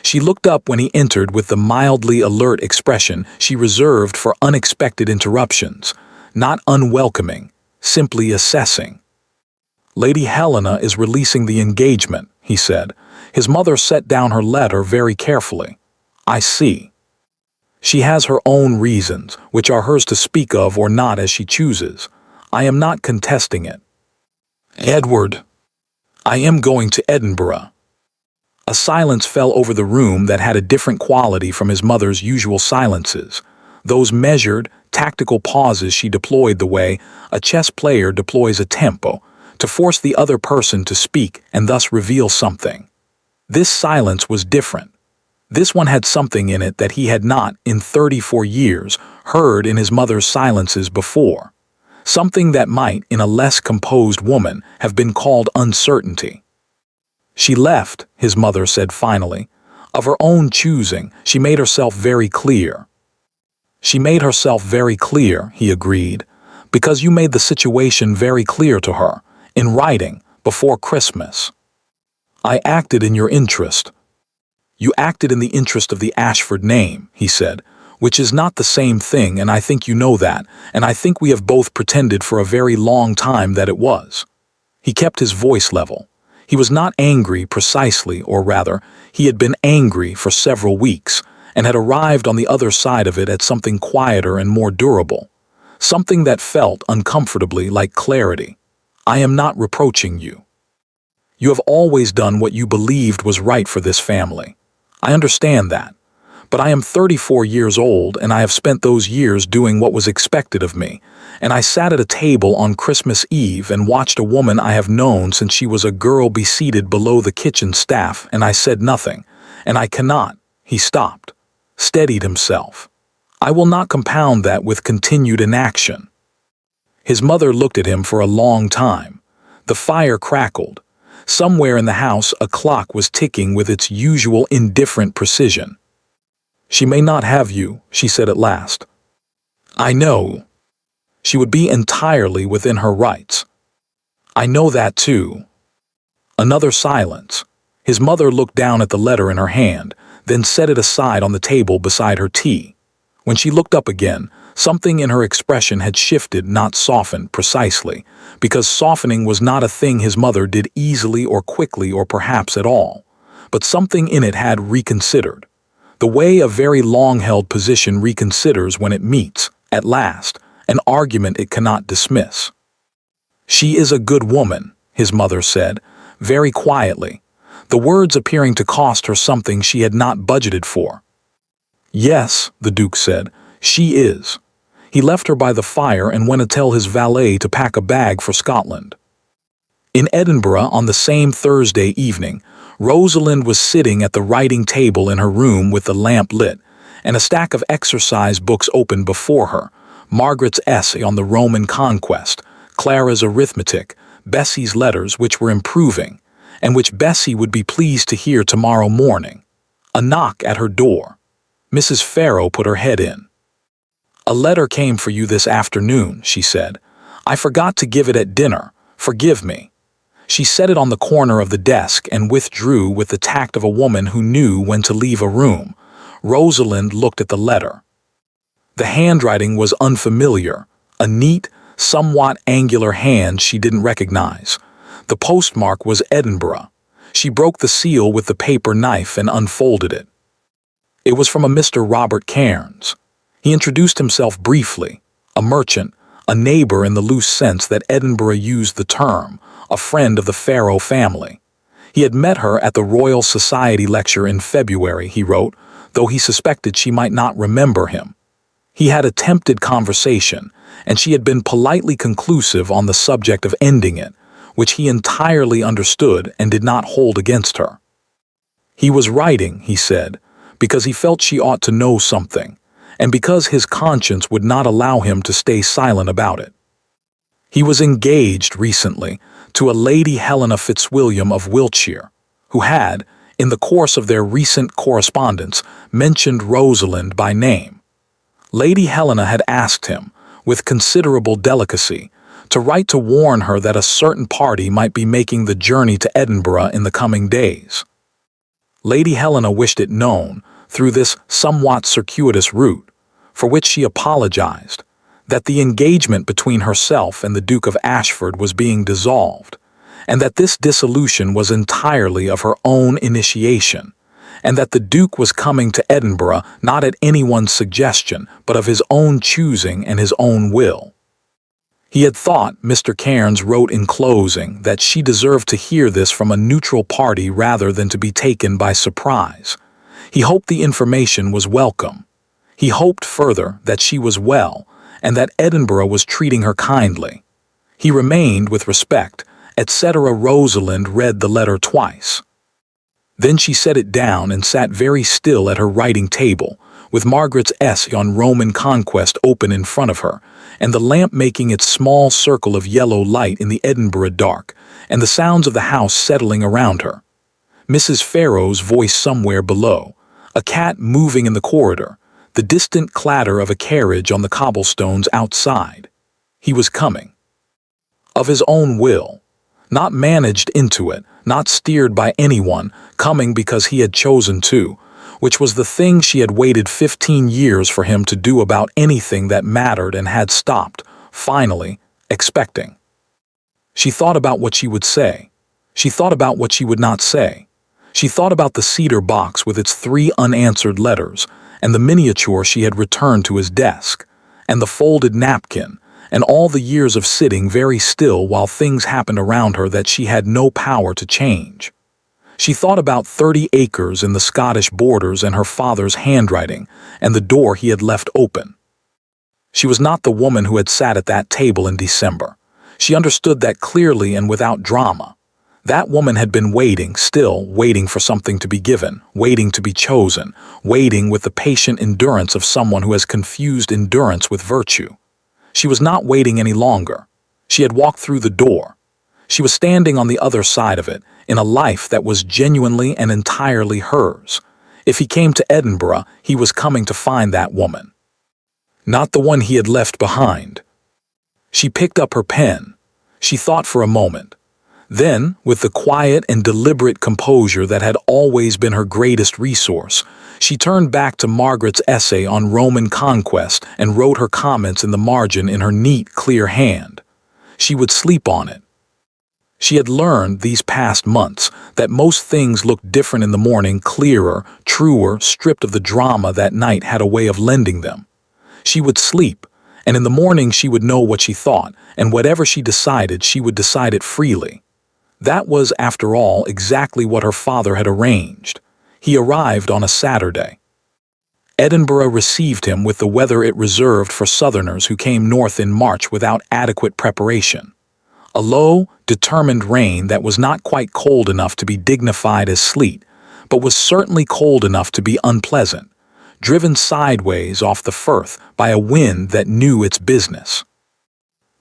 She looked up when he entered with the mildly alert expression she reserved for unexpected interruptions, not unwelcoming, simply assessing. "Lady Helena is releasing the engagement," he said. His mother set down her letter very carefully. "I see. She has her own reasons, which are hers to speak of or not as she chooses. I am not contesting it." "Edward, I am going to Edinburgh." A silence fell over the room that had a different quality from his mother's usual silences, those measured, tactical pauses she deployed the way a chess player deploys a tempo, to force the other person to speak and thus reveal something. This silence was different. This one had something in it that he had not, in 34 years, heard in his mother's silences before. Something that might, in a less composed woman, have been called uncertainty. "She left," his mother said finally. "Of her own choosing, she made herself very clear." "She made herself very clear," he agreed, "because you made the situation very clear to her, in writing, before Christmas." "I acted in your interest." "You acted in the interest of the Ashford name," he said, "which is not the same thing, and I think you know that, and I think we have both pretended for a very long time that it was." He kept his voice level. He was not angry precisely, or rather, he had been angry for several weeks, and had arrived on the other side of it at something quieter and more durable, something that felt uncomfortably like clarity. "I am not reproaching you. You have always done what you believed was right for this family. I understand that. But I am 34 years old, and I have spent those years doing what was expected of me, and I sat at a table on Christmas Eve and watched a woman I have known since she was a girl be seated below the kitchen staff, and I said nothing, and I cannot." He stopped, steadied himself. "I will not compound that with continued inaction." His mother looked at him for a long time. The fire crackled. Somewhere in the house a clock was ticking with its usual indifferent precision. "She may not have you," she said at last. "I know. She would be entirely within her rights." "I know that too." Another silence. His mother looked down at the letter in her hand, then set it aside on the table beside her tea. When she looked up again, something in her expression had shifted, not softened, precisely, because softening was not a thing his mother did easily or quickly or perhaps at all, but something in it had reconsidered. The way a very long-held position reconsiders when it meets, at last, an argument it cannot dismiss. "She is a good woman," his mother said, very quietly, the words appearing to cost her something she had not budgeted for. "Yes," the Duke said, "she is." He left her by the fire and went to tell his valet to pack a bag for Scotland. In Edinburgh on the same Thursday evening, Rosalind was sitting at the writing table in her room with the lamp lit, and a stack of exercise books open before her, Margaret's essay on the Roman conquest, Clara's arithmetic, Bessie's letters which were improving, and which Bessie would be pleased to hear tomorrow morning. A knock at her door. Mrs. Farrow put her head in. "A letter came for you this afternoon," she said. "I forgot to give it at dinner. Forgive me." She set it on the corner of the desk and withdrew with the tact of a woman who knew when to leave a room. Rosalind looked at the letter. The handwriting was unfamiliar, a neat, somewhat angular hand she didn't recognize. The postmark was Edinburgh. She broke the seal with the paper knife and unfolded it. It was from a Mr. Robert Cairns. He introduced himself briefly, a merchant, a neighbor in the loose sense that Edinburgh used the term, a friend of the Farrow family. He had met her at the Royal Society lecture in February, he wrote, though he suspected she might not remember him. He had attempted conversation, and she had been politely conclusive on the subject of ending it, which he entirely understood and did not hold against her. He was writing, he said, because he felt she ought to know something, and because his conscience would not allow him to stay silent about it. He was engaged recently to a Lady Helena Fitzwilliam of Wiltshire, who had, in the course of their recent correspondence, mentioned Rosalind by name. Lady Helena had asked him, with considerable delicacy, to write to warn her that a certain party might be making the journey to Edinburgh in the coming days. Lady Helena wished it known, through this somewhat circuitous route, for which she apologized, that the engagement between herself and the Duke of Ashford was being dissolved, and that this dissolution was entirely of her own initiation, and that the Duke was coming to Edinburgh not at anyone's suggestion, but of his own choosing and his own will. He had thought, Mr. Cairns wrote in closing, that she deserved to hear this from a neutral party rather than to be taken by surprise. He hoped the information was welcome. He hoped further that she was well, and that Edinburgh was treating her kindly. He remained with respect, etc. Rosalind read the letter twice. Then she set it down and sat very still at her writing table, with Margaret's essay on Roman conquest open in front of her, and the lamp making its small circle of yellow light in the Edinburgh dark, and the sounds of the house settling around her. Mrs. Farrow's voice somewhere below, a cat moving in the corridor, the distant clatter of a carriage on the cobblestones outside. He was coming. Of his own will, not managed into it, not steered by anyone, coming because he had chosen to, which was the thing she had waited 15 years for him to do about anything that mattered and had stopped, finally, expecting. She thought about what she would say. She thought about what she would not say. She thought about the cedar box with its 3 unanswered letters, and the miniature she had returned to his desk, and the folded napkin, and all the years of sitting very still while things happened around her that she had no power to change. She thought about 30 acres in the Scottish borders and her father's handwriting, and the door he had left open. She was not the woman who had sat at that table in December. She understood that clearly and without drama. That woman had been waiting, still waiting for something to be given, waiting to be chosen, waiting with the patient endurance of someone who has confused endurance with virtue. She was not waiting any longer. She had walked through the door. She was standing on the other side of it, in a life that was genuinely and entirely hers. If he came to Edinburgh, he was coming to find that woman. Not the one he had left behind. She picked up her pen. She thought for a moment. Then, with the quiet and deliberate composure that had always been her greatest resource, she turned back to Margaret's essay on Roman conquest and wrote her comments in the margin in her neat, clear hand. She would sleep on it. She had learned these past months that most things looked different in the morning, clearer, truer, stripped of the drama that night had a way of lending them. She would sleep, and in the morning she would know what she thought, and whatever she decided, she would decide it freely. That was, after all, exactly what her father had arranged. He arrived on a Saturday. Edinburgh received him with the weather it reserved for Southerners who came north in March without adequate preparation. A low, determined rain that was not quite cold enough to be dignified as sleet, but was certainly cold enough to be unpleasant, driven sideways off the firth by a wind that knew its business.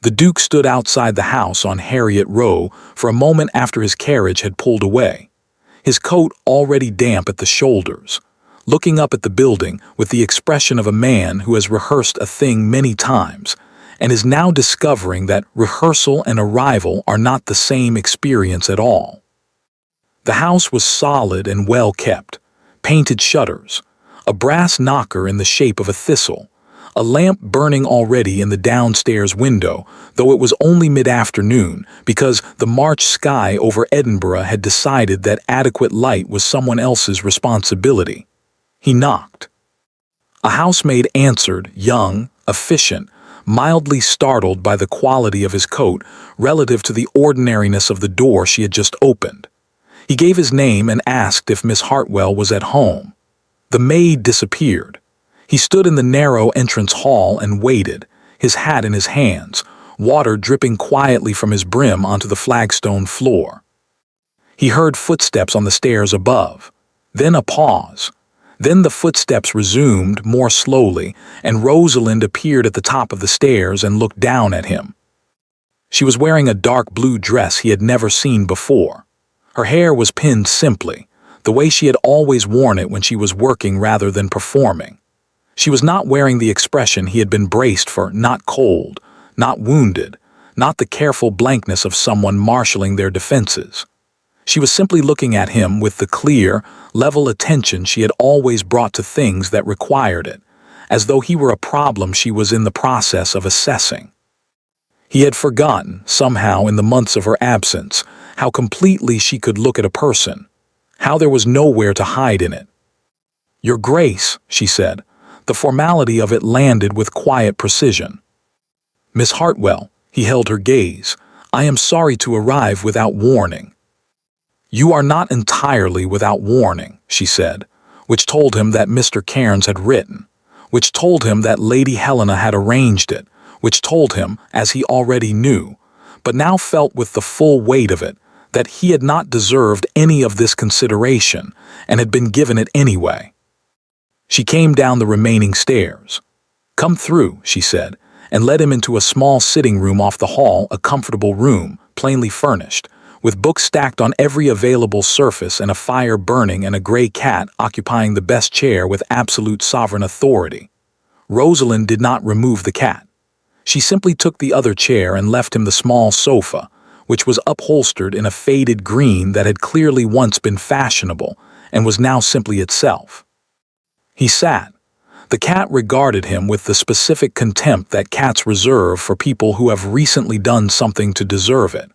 The Duke stood outside the house on Harriet Row for a moment after his carriage had pulled away, his coat already damp at the shoulders, looking up at the building with the expression of a man who has rehearsed a thing many times, and is now discovering that rehearsal and arrival are not the same experience at all. The house was solid and well kept, painted shutters, a brass knocker in the shape of a thistle, a lamp burning already in the downstairs window, though it was only mid-afternoon because the March sky over Edinburgh had decided that adequate light was someone else's responsibility. He knocked. A housemaid answered, young, efficient, mildly startled by the quality of his coat relative to the ordinariness of the door she had just opened. He gave his name and asked if Miss Hartwell was at home. The maid disappeared. He stood in the narrow entrance hall and waited, his hat in his hands, water dripping quietly from his brim onto the flagstone floor. He heard footsteps on the stairs above, then a pause. Then the footsteps resumed more slowly, and Rosalind appeared at the top of the stairs and looked down at him. She was wearing a dark blue dress he had never seen before. Her hair was pinned simply, the way she had always worn it when she was working rather than performing. She was not wearing the expression he had been braced for, not cold, not wounded, not the careful blankness of someone marshalling their defenses. She was simply looking at him with the clear, level attention she had always brought to things that required it, as though he were a problem she was in the process of assessing. He had forgotten, somehow in the months of her absence, how completely she could look at a person, how there was nowhere to hide in it. "Your Grace," she said. The formality of it landed with quiet precision. "Miss Hartwell," he held her gaze, "I am sorry to arrive without warning." "You are not entirely without warning," she said, which told him that Mr. Cairns had written, which told him that Lady Helena had arranged it, which told him, as he already knew, but now felt with the full weight of it, that he had not deserved any of this consideration and had been given it anyway. She came down the remaining stairs. "Come through," she said, and led him into a small sitting room off the hall, a comfortable room, plainly furnished, with books stacked on every available surface and a fire burning and a gray cat occupying the best chair with absolute sovereign authority. Rosalind did not remove the cat. She simply took the other chair and left him the small sofa, which was upholstered in a faded green that had clearly once been fashionable and was now simply itself. He sat. The cat regarded him with the specific contempt that cats reserve for people who have recently done something to deserve it.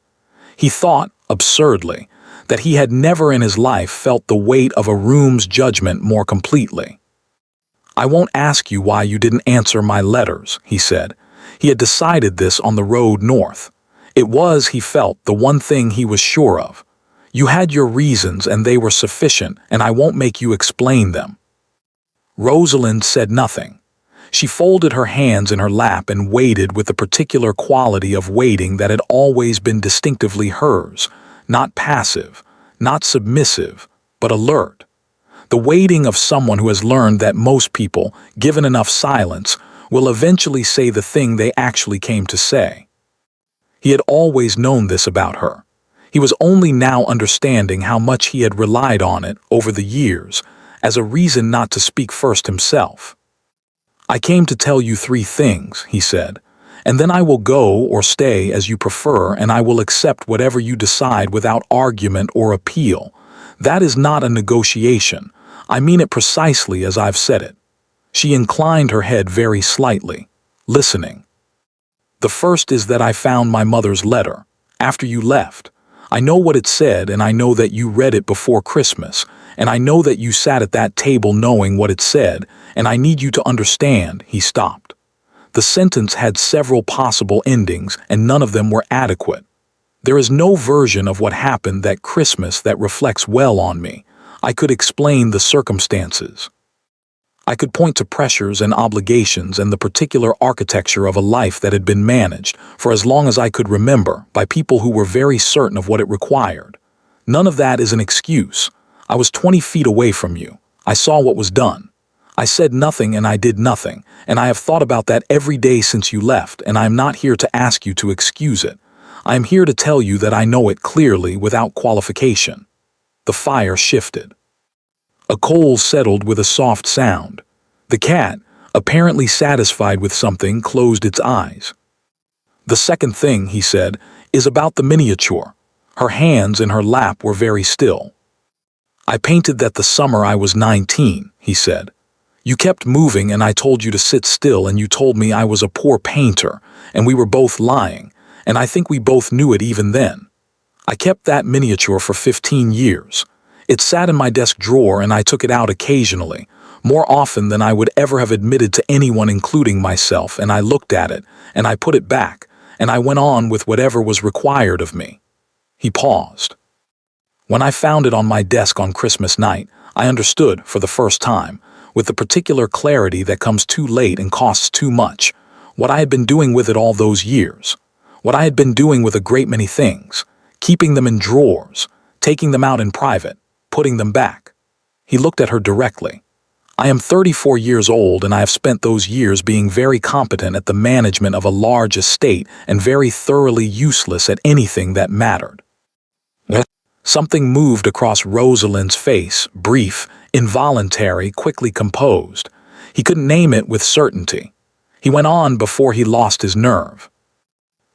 He thought, absurdly, that he had never in his life felt the weight of a room's judgment more completely. "I won't ask you why you didn't answer my letters," he said. He had decided this on the road north. It was, he felt, the one thing he was sure of. "You had your reasons and they were sufficient, and I won't make you explain them." Rosalind said nothing. She folded her hands in her lap and waited with the particular quality of waiting that had always been distinctively hers, not passive, not submissive, but alert. The waiting of someone who has learned that most people, given enough silence, will eventually say the thing they actually came to say. He had always known this about her. He was only now understanding how much he had relied on it over the years, as a reason not to speak first himself. "I came to tell you 3 things," he said, "and then I will go or stay as you prefer, and I will accept whatever you decide without argument or appeal. That is not a negotiation. I mean it precisely as I've said it." She inclined her head very slightly, listening. "The first is that I found my mother's letter, after you left. I know what it said, and I know that you read it before Christmas, and I know that you sat at that table knowing what it said, and I need you to understand." He stopped. The sentence had several possible endings, and none of them were adequate. "There is no version of what happened that Christmas that reflects well on me. I could explain the circumstances. I could point to pressures and obligations and the particular architecture of a life that had been managed, for as long as I could remember, by people who were very certain of what it required. None of that is an excuse. I was 20 feet away from you. I saw what was done. I said nothing and I did nothing, and I have thought about that every day since you left, and I am not here to ask you to excuse it. I am here to tell you that I know it clearly without qualification." The fire shifted. A coal settled with a soft sound. The cat, apparently satisfied with something, closed its eyes. The second thing, he said, is about the miniature. Her hands in her lap were very still. I painted that the summer I was 19, he said. You kept moving and I told you to sit still and you told me I was a poor painter, and we were both lying, and I think we both knew it even then. I kept that miniature for 15 years. It sat in my desk drawer and I took it out occasionally, more often than I would ever have admitted to anyone including myself, and I looked at it, and I put it back, and I went on with whatever was required of me. He paused. When I found it on my desk on Christmas night, I understood, for the first time, with the particular clarity that comes too late and costs too much, what I had been doing with it all those years. What I had been doing with a great many things, keeping them in drawers, taking them out in private, putting them back. He looked at her directly. I am 34 years old and I have spent those years being very competent at the management of a large estate and very thoroughly useless at anything that mattered. Something moved across Rosalind's face, brief, involuntary, quickly composed. He couldn't name it with certainty. He went on before he lost his nerve.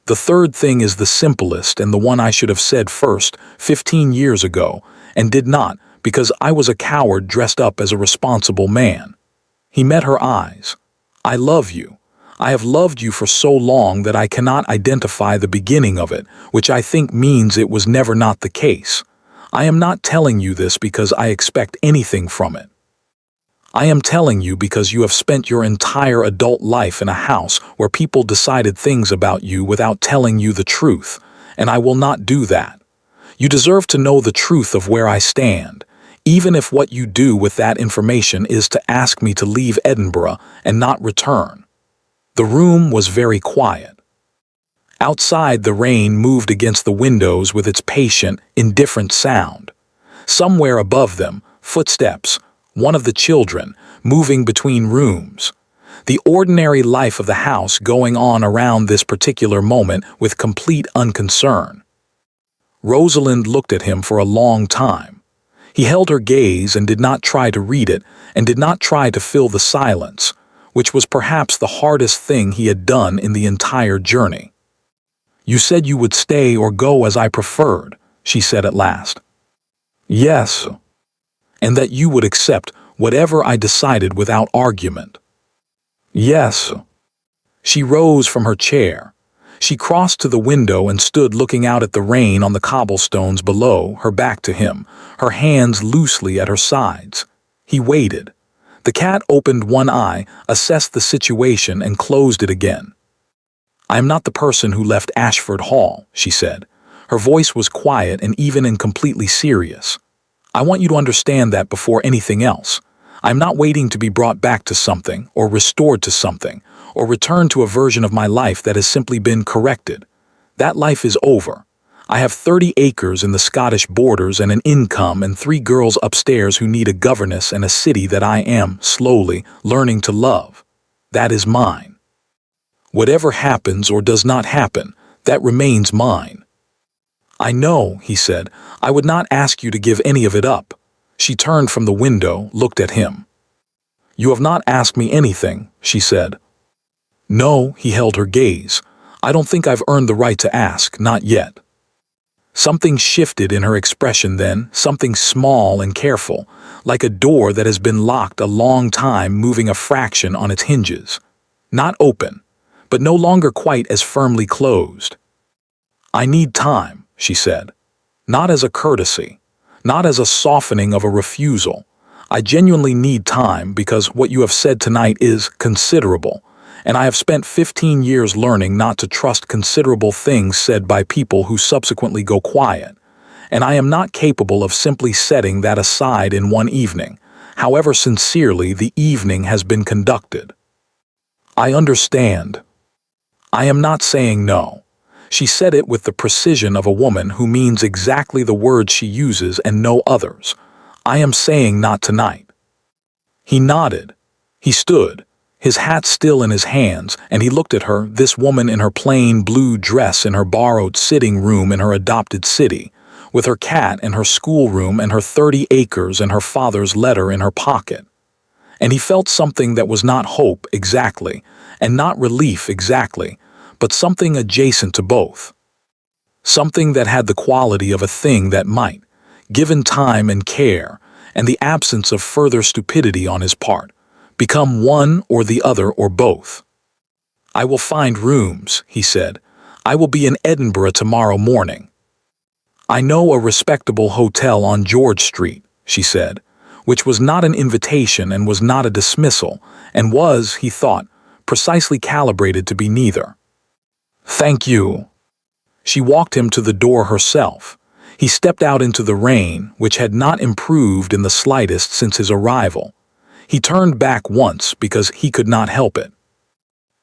The third thing is the simplest and the one I should have said first 15 years ago, and did not, because I was a coward dressed up as a responsible man. He met her eyes. I love you. I have loved you for so long that I cannot identify the beginning of it, which I think means it was never not the case. I am not telling you this because I expect anything from it. I am telling you because you have spent your entire adult life in a house where people decided things about you without telling you the truth, and I will not do that. You deserve to know the truth of where I stand, even if what you do with that information is to ask me to leave Edinburgh and not return. The room was very quiet. Outside, the rain moved against the windows with its patient, indifferent sound. Somewhere above them, footsteps, one of the children, moving between rooms. The ordinary life of the house going on around this particular moment with complete unconcern. Rosalind looked at him for a long time. He held her gaze and did not try to read it, and did not try to fill the silence, which was perhaps the hardest thing he had done in the entire journey. You said you would stay or go as I preferred, she said at last. Yes. And that you would accept whatever I decided without argument. Yes. She rose from her chair. She crossed to the window and stood looking out at the rain on the cobblestones below, her back to him, her hands loosely at her sides. He waited. The cat opened one eye, assessed the situation, and closed it again. I am not the person who left Ashford Hall, she said. Her voice was quiet and even and completely serious. I want you to understand that before anything else. I'm not waiting to be brought back to something, or restored to something, or returned to a version of my life that has simply been corrected. That life is over. I have 30 acres in the Scottish borders and an income and 3 girls upstairs who need a governess and a city that I am, slowly, learning to love. That is mine. Whatever happens or does not happen, that remains mine. I know, he said, I would not ask you to give any of it up. She turned from the window, looked at him. You have not asked me anything, she said. No, he held her gaze. I don't think I've earned the right to ask, not yet. Something shifted in her expression then, something small and careful, like a door that has been locked a long time moving a fraction on its hinges. Not open, but no longer quite as firmly closed. I need time, she said. Not as a courtesy, not as a softening of a refusal. I genuinely need time because what you have said tonight is considerable, and I have spent 15 years learning not to trust considerable things said by people who subsequently go quiet, and I am not capable of simply setting that aside in one evening, however sincerely the evening has been conducted. I understand. I am not saying no. She said it with the precision of a woman who means exactly the words she uses and no others. I am saying not tonight. He nodded. He stood, his hat still in his hands, and he looked at her, this woman in her plain blue dress in her borrowed sitting room in her adopted city, with her cat and her schoolroom and her 30 acres and her father's letter in her pocket. And he felt something that was not hope exactly, and not relief exactly, but something adjacent to both. Something that had the quality of a thing that might, given time and care, and the absence of further stupidity on his part, become one or the other or both. "I will find rooms," he said. "I will be in Edinburgh tomorrow morning." "I know a respectable hotel on George Street," she said, which was not an invitation and was not a dismissal, and was, he thought, precisely calibrated to be neither. "Thank you." She walked him to the door herself. He stepped out into the rain, which had not improved in the slightest since his arrival. He turned back once because he could not help it.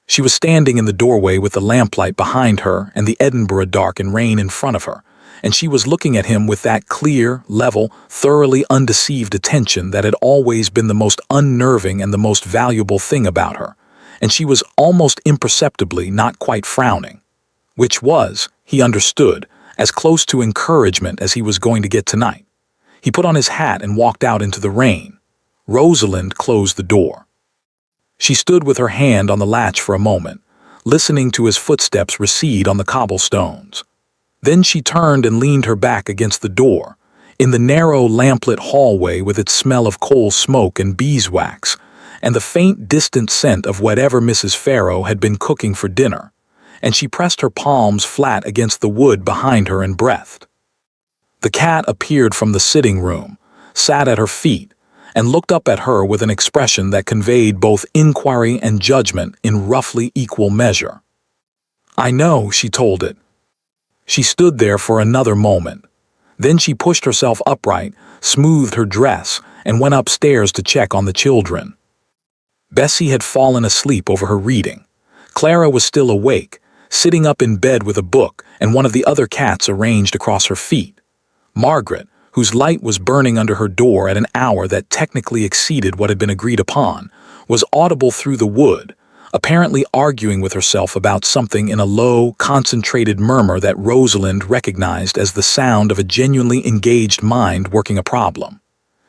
She was standing in the doorway with the lamplight behind her and the Edinburgh dark and rain in front of her, and she was looking at him with that clear, level, thoroughly undeceived attention that had always been the most unnerving and the most valuable thing about her, and she was almost imperceptibly not quite frowning, which was, he understood, as close to encouragement as he was going to get tonight. He put on his hat and walked out into the rain. Rosalind closed the door. She stood with her hand on the latch for a moment, listening to his footsteps recede on the cobblestones. Then she turned and leaned her back against the door. In the narrow lamplit hallway with its smell of coal smoke and beeswax, and the faint distant scent of whatever Mrs. Farrow had been cooking for dinner, and she pressed her palms flat against the wood behind her and breathed. The cat appeared from the sitting room, sat at her feet, and looked up at her with an expression that conveyed both inquiry and judgment in roughly equal measure. "I know," she told it. She stood there for another moment. Then she pushed herself upright, smoothed her dress, and went upstairs to check on the children. Bessie had fallen asleep over her reading. Clara was still awake, sitting up in bed with a book and one of the other cats arranged across her feet. Margaret, whose light was burning under her door at an hour that technically exceeded what had been agreed upon, was audible through the wood, apparently arguing with herself about something in a low, concentrated murmur that Rosalind recognized as the sound of a genuinely engaged mind working a problem.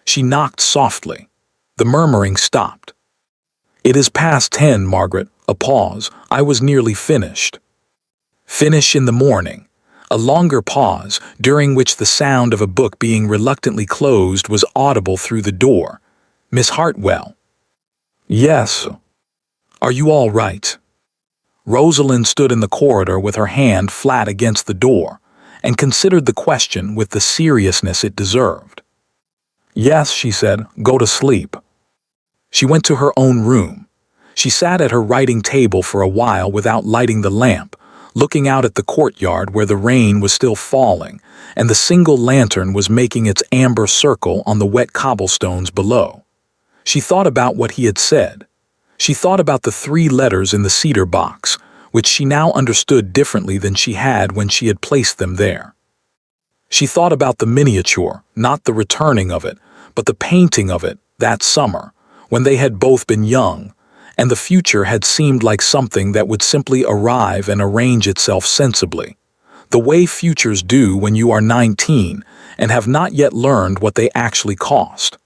She knocked softly. The murmuring stopped. "It is past 10, Margaret." A pause. "I was nearly finished." "Finish in the morning." A longer pause, during which the sound of a book being reluctantly closed was audible through the door. "Miss Hartwell." "Yes." "Are you all right?" Rosalind stood in the corridor with her hand flat against the door, and considered the question with the seriousness it deserved. "Yes," she said, "go to sleep." She went to her own room. She sat at her writing table for a while without lighting the lamp, looking out at the courtyard where the rain was still falling, and the single lantern was making its amber circle on the wet cobblestones below. She thought about what he had said. She thought about the 3 letters in the cedar box, which she now understood differently than she had when she had placed them there. She thought about the miniature, not the returning of it, but the painting of it that summer, when they had both been young, and the future had seemed like something that would simply arrive and arrange itself sensibly, the way futures do when you are 19 and have not yet learned what they actually cost.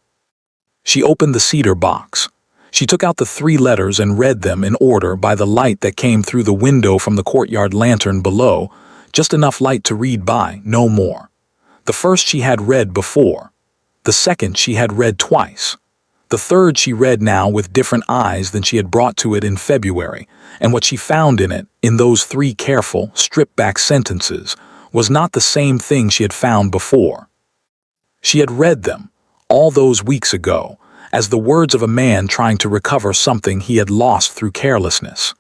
She opened the cedar box. She took out the 3 letters and read them in order by the light that came through the window from the courtyard lantern below, just enough light to read by, no more. The first she had read before. The second she had read twice. The third she read now with different eyes than she had brought to it in February, and what she found in it, in those 3 careful, stripped-back sentences, was not the same thing she had found before. She had read them, all those weeks ago, as the words of a man trying to recover something he had lost through carelessness.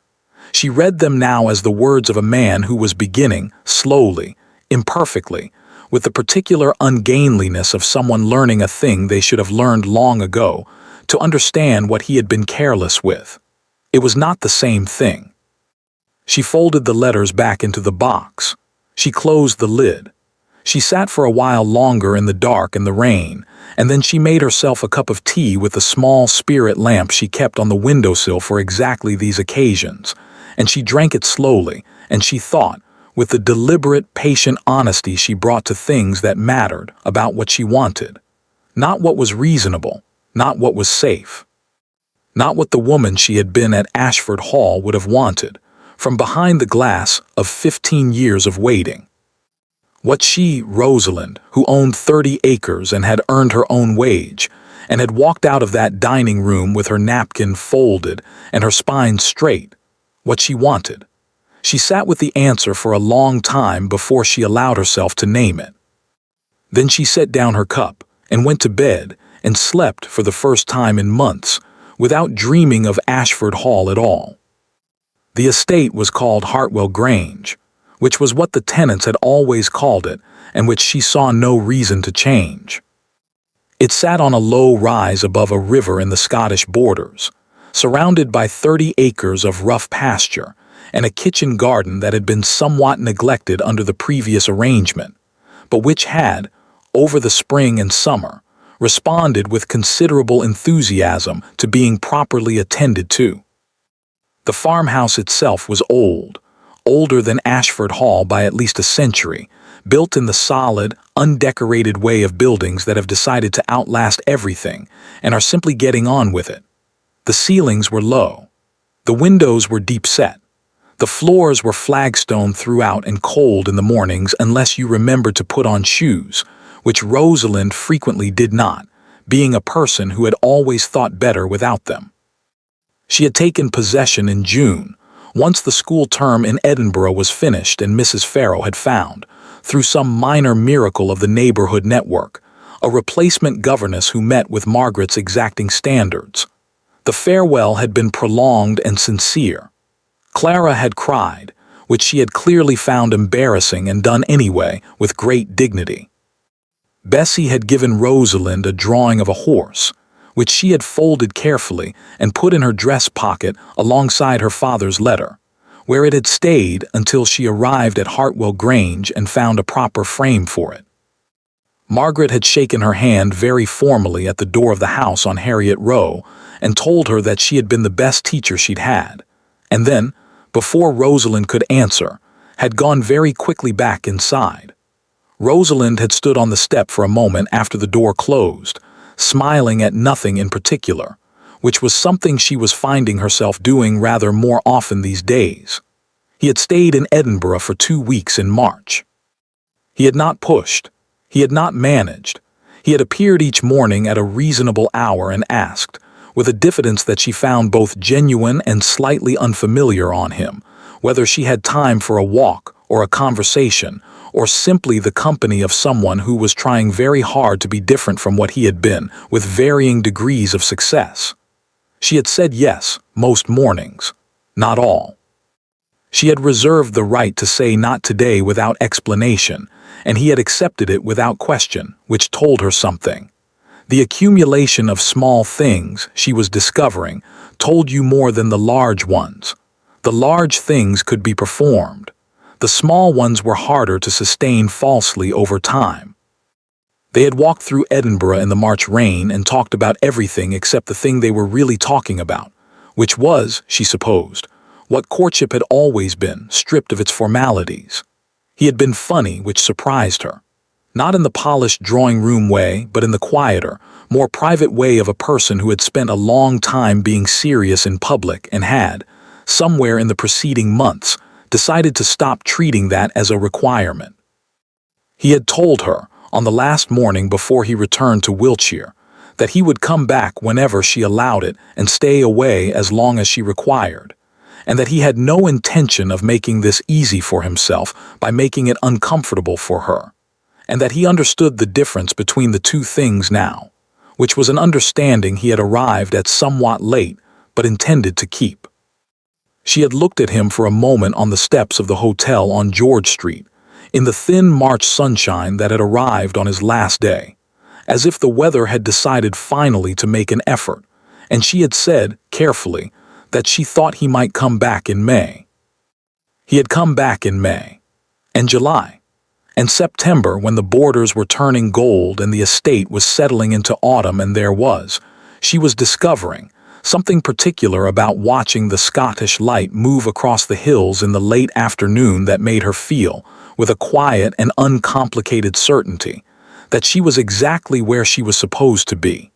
She read them now as the words of a man who was beginning, slowly, imperfectly, with the particular ungainliness of someone learning a thing they should have learned long ago, to understand what he had been careless with. It was not the same thing. She folded the letters back into the box. She closed the lid. She sat for a while longer in the dark and the rain, and then she made herself a cup of tea with a small spirit lamp she kept on the windowsill for exactly these occasions, and she drank it slowly, and she thought, with the deliberate, patient honesty she brought to things that mattered, about what she wanted. Not what was reasonable, not what was safe. Not what the woman she had been at Ashford Hall would have wanted, from behind the glass of 15 years of waiting. What she, Rosalind, who owned 30 acres and had earned her own wage, and had walked out of that dining room with her napkin folded and her spine straight, what she wanted. She sat with the answer for a long time before she allowed herself to name it. Then she set down her cup and went to bed and slept for the first time in months, without dreaming of Ashford Hall at all. The estate was called Hartwell Grange, which was what the tenants had always called it and which she saw no reason to change. It sat on a low rise above a river in the Scottish borders, surrounded by 30 acres of rough pasture and a kitchen garden that had been somewhat neglected under the previous arrangement, but which had, over the spring and summer, responded with considerable enthusiasm to being properly attended to. The farmhouse itself was old, older than Ashford Hall by at least a century, built in the solid, undecorated way of buildings that have decided to outlast everything and are simply getting on with it. The ceilings were low. The windows were deep-set. The floors were flagstone throughout and cold in the mornings unless you remembered to put on shoes, which Rosalind frequently did not, being a person who had always thought better without them. She had taken possession in June, once the school term in Edinburgh was finished and Mrs. Farrow had found, through some minor miracle of the neighborhood network, a replacement governess who met with Margaret's exacting standards. The farewell had been prolonged and sincere. Clara had cried, which she had clearly found embarrassing and done anyway with great dignity. Bessie had given Rosalind a drawing of a horse, which she had folded carefully and put in her dress pocket alongside her father's letter, where it had stayed until she arrived at Hartwell Grange and found a proper frame for it. Margaret had shaken her hand very formally at the door of the house on Harriet Row and told her that she had been the best teacher she'd had, and then, before Rosalind could answer, had gone very quickly back inside. Rosalind had stood on the step for a moment after the door closed, smiling at nothing in particular, which was something she was finding herself doing rather more often these days. He had stayed in Edinburgh for 2 weeks in March. He had not pushed. He had not managed. He had appeared each morning at a reasonable hour and asked, with a diffidence that she found both genuine and slightly unfamiliar on him, whether she had time for a walk or a conversation, or simply the company of someone who was trying very hard to be different from what he had been, with varying degrees of success. She had said yes, most mornings, not all. She had reserved the right to say not today without explanation, and he had accepted it without question, which told her something. The accumulation of small things she was discovering told you more than the large ones. The large things could be performed. The small ones were harder to sustain falsely over time. They had walked through Edinburgh in the March rain and talked about everything except the thing they were really talking about, which was, she supposed, what courtship had always been, stripped of its formalities. He had been funny, which surprised her. Not in the polished drawing-room way, but in the quieter, more private way of a person who had spent a long time being serious in public and had, somewhere in the preceding months, decided to stop treating that as a requirement. He had told her, on the last morning before he returned to Wiltshire, that he would come back whenever she allowed it and stay away as long as she required, and that he had no intention of making this easy for himself by making it uncomfortable for her, and that he understood the difference between the two things now, which was an understanding he had arrived at somewhat late but intended to keep. She had looked at him for a moment on the steps of the hotel on George Street, in the thin March sunshine that had arrived on his last day, as if the weather had decided finally to make an effort, and she had said, carefully, that she thought he might come back in May. He had come back in May, and July, and September when the borders were turning gold and the estate was settling into autumn, and there was, she was discovering, something particular about watching the Scottish light move across the hills in the late afternoon that made her feel, with a quiet and uncomplicated certainty, that she was exactly where she was supposed to be.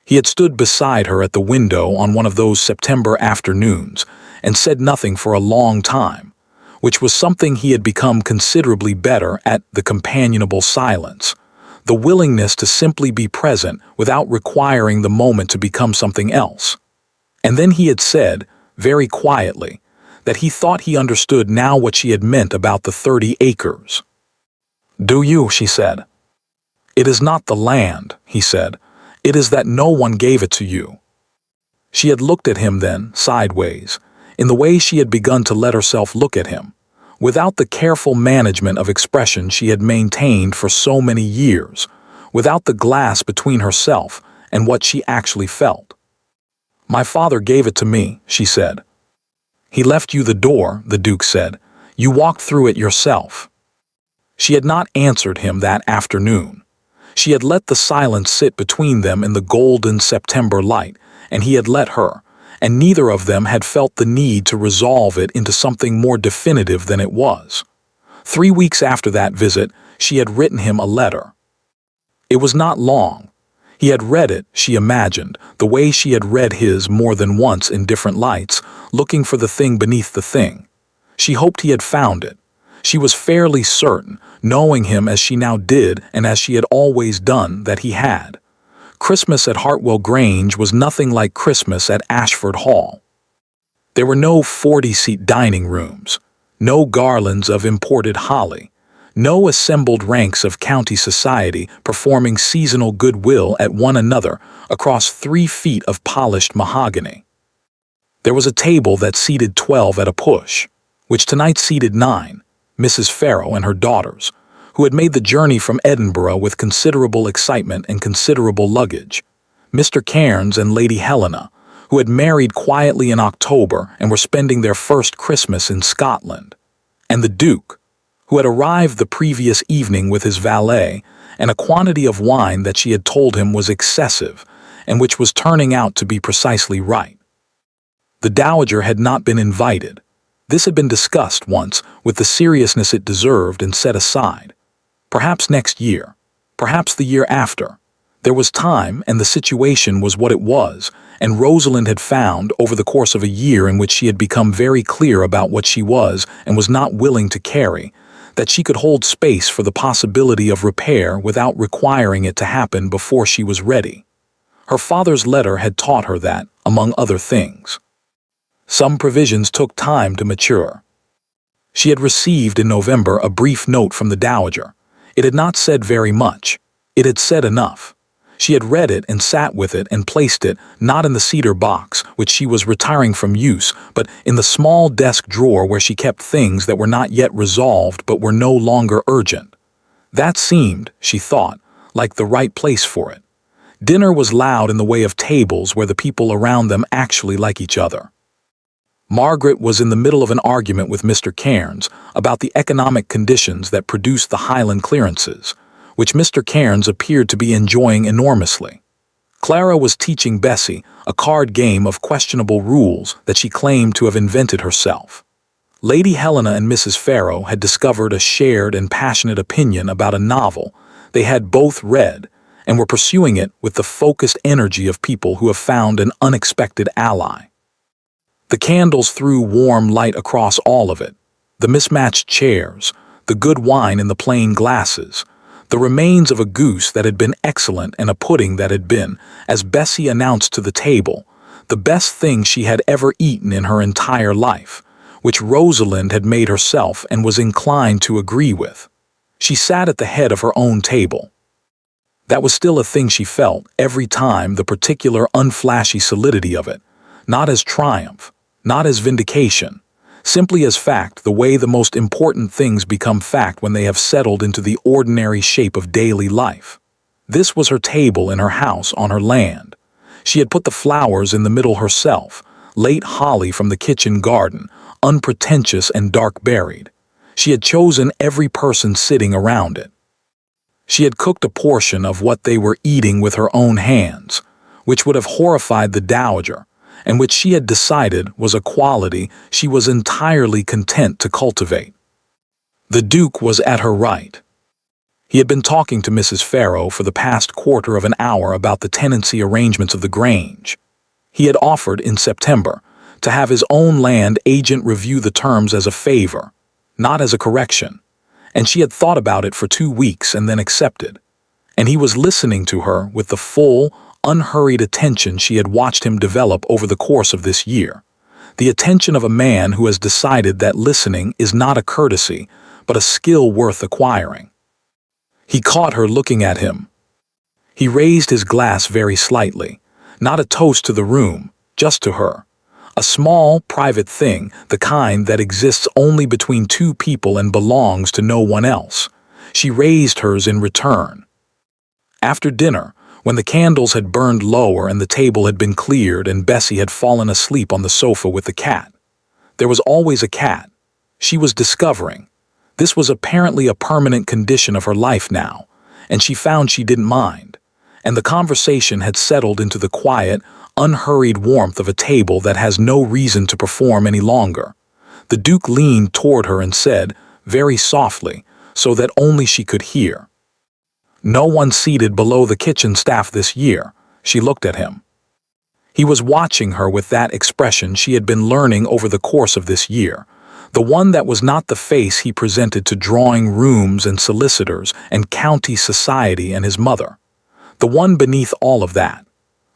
He had stood beside her at the window on one of those September afternoons and said nothing for a long time, which was something he had become considerably better at: the companionable silence, the willingness to simply be present without requiring the moment to become something else. And then he had said, very quietly, that he thought he understood now what she had meant about the 30 acres. "Do you?" she said. "It is not the land," he said. "It is that no one gave it to you." She had looked at him then, sideways, in the way she had begun to let herself look at him, without the careful management of expression she had maintained for so many years, without the glass between herself and what she actually felt. "My father gave it to me," she said. "He left you the door," the Duke said. "You walked through it yourself." She had not answered him that afternoon. She had let the silence sit between them in the golden September light, and he had let her, and neither of them had felt the need to resolve it into something more definitive than it was. 3 weeks after that visit, she had written him a letter. It was not long. He had read it, she imagined, the way she had read his more than once in different lights, looking for the thing beneath the thing. She hoped he had found it. She was fairly certain, knowing him as she now did and as she had always done, that he had. Christmas at Hartwell Grange was nothing like Christmas at Ashford Hall. There were no 40-seat dining rooms, no garlands of imported holly, no assembled ranks of county society performing seasonal goodwill at one another across 3 feet of polished mahogany. There was a table that seated 12 at a push, which tonight seated 9, Mrs. Farrow and her daughters, who had made the journey from Edinburgh with considerable excitement and considerable luggage, Mr. Cairns and Lady Helena, who had married quietly in October and were spending their first Christmas in Scotland, and the Duke, who had arrived the previous evening with his valet and a quantity of wine that she had told him was excessive and which was turning out to be precisely right. The Dowager had not been invited. This had been discussed once with the seriousness it deserved and set aside. Perhaps next year, perhaps the year after. There was time, and the situation was what it was, and Rosalind had found, over the course of a year in which she had become very clear about what she was and was not willing to carry, that she could hold space for the possibility of repair without requiring it to happen before she was ready. Her father's letter had taught her that, among other things. Some provisions took time to mature. She had received in November a brief note from the Dowager. It had not said very much. It had said enough. She had read it and sat with it and placed it, not in the cedar box, which she was retiring from use, but in the small desk drawer where she kept things that were not yet resolved but were no longer urgent. That seemed, she thought, like the right place for it. Dinner was loud in the way of tables where the people around them actually like each other. Margaret was in the middle of an argument with Mr. Cairns about the economic conditions that produced the Highland clearances, which Mr. Cairns appeared to be enjoying enormously. Clara was teaching Bessie a card game of questionable rules that she claimed to have invented herself. Lady Helena and Mrs. Farrow had discovered a shared and passionate opinion about a novel they had both read and were pursuing it with the focused energy of people who have found an unexpected ally. The candles threw warm light across all of it, the mismatched chairs, the good wine in the plain glasses, the remains of a goose that had been excellent and a pudding that had been, as Bessie announced to the table, the best thing she had ever eaten in her entire life, which Rosalind had made herself and was inclined to agree with. She sat at the head of her own table. That was still a thing she felt every time, the particular unflashy solidity of it, not as triumph, not as vindication, simply as fact, the way the most important things become fact when they have settled into the ordinary shape of daily life. This was her table in her house on her land. She had put the flowers in the middle herself, late holly from the kitchen garden, unpretentious and dark-berried. She had chosen every person sitting around it. She had cooked a portion of what they were eating with her own hands, which would have horrified the Dowager, and which she had decided was a quality she was entirely content to cultivate. The Duke was at her right. He had been talking to Mrs. Farrow for the past quarter of an hour about the tenancy arrangements of the Grange. He had offered, in September, to have his own land agent review the terms as a favor, not as a correction. And she had thought about it for 2 weeks and then accepted. And he was listening to her with the full, unhurried attention she had watched him develop over the course of this year. The attention of a man who has decided that listening is not a courtesy, but a skill worth acquiring. He caught her looking at him. He raised his glass very slightly, not a toast to the room, just to her. A small, private thing, the kind that exists only between two people and belongs to no one else. She raised hers in return. After dinner, when the candles had burned lower and the table had been cleared and Bessie had fallen asleep on the sofa with the cat. There was always a cat. She was discovering. This was apparently a permanent condition of her life now, and she found she didn't mind. And the conversation had settled into the quiet, unhurried warmth of a table that has no reason to perform any longer. The Duke leaned toward her and said, very softly, so that only she could hear, "No one seated below the kitchen staff this year." She looked at him. He was watching her with that expression she had been learning over the course of this year, the one that was not the face he presented to drawing rooms and solicitors and county society and his mother. The one beneath all of that.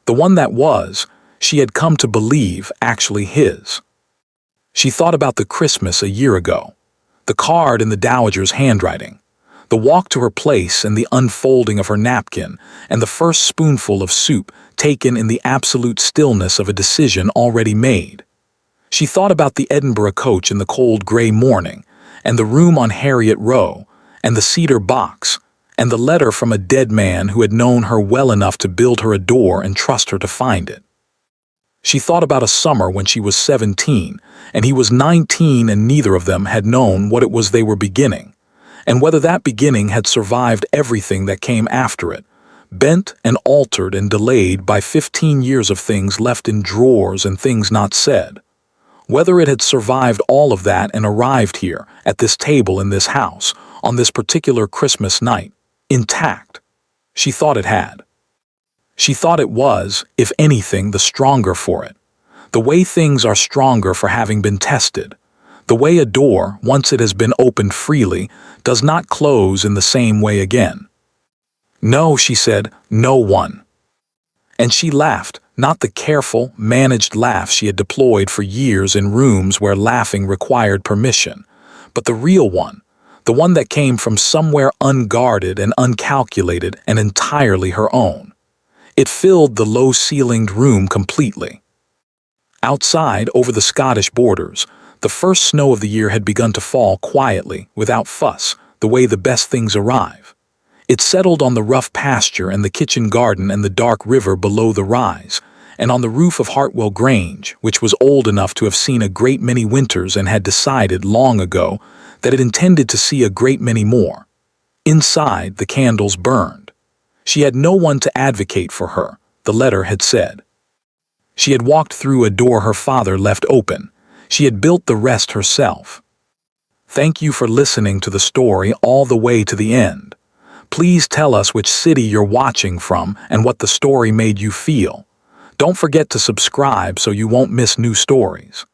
The one that was, she had come to believe, actually his. She thought about the Christmas a year ago, the card in the Dowager's handwriting, the walk to her place and the unfolding of her napkin, and the first spoonful of soup taken in the absolute stillness of a decision already made. She thought about the Edinburgh coach in the cold gray morning, and the room on Harriet Row, and the cedar box, and the letter from a dead man who had known her well enough to build her a door and trust her to find it. She thought about a summer when she was 17, and he was 19, and neither of them had known what it was they were beginning, and whether that beginning had survived everything that came after it, bent and altered and delayed by 15 years of things left in drawers and things not said. Whether it had survived all of that and arrived here, at this table in this house, on this particular Christmas night, intact. She thought it had. She thought it was, if anything, the stronger for it. The way things are stronger for having been tested. The way a door, once it has been opened freely, does not close in the same way again. "No," she said, "no one." And she laughed, not the careful, managed laugh she had deployed for years in rooms where laughing required permission, but the real one, the one that came from somewhere unguarded and uncalculated and entirely her own. It filled the low-ceilinged room completely. Outside, over the Scottish borders, the first snow of the year had begun to fall quietly, without fuss, the way the best things arrive. It settled on the rough pasture and the kitchen garden and the dark river below the rise, and on the roof of Hartwell Grange, which was old enough to have seen a great many winters and had decided long ago that it intended to see a great many more. Inside, the candles burned. She had no one to advocate for her, the letter had said. She had walked through a door her father left open. She had built the rest herself. Thank you for listening to the story all the way to the end. Please tell us which city you're watching from and what the story made you feel. Don't forget to subscribe so you won't miss new stories.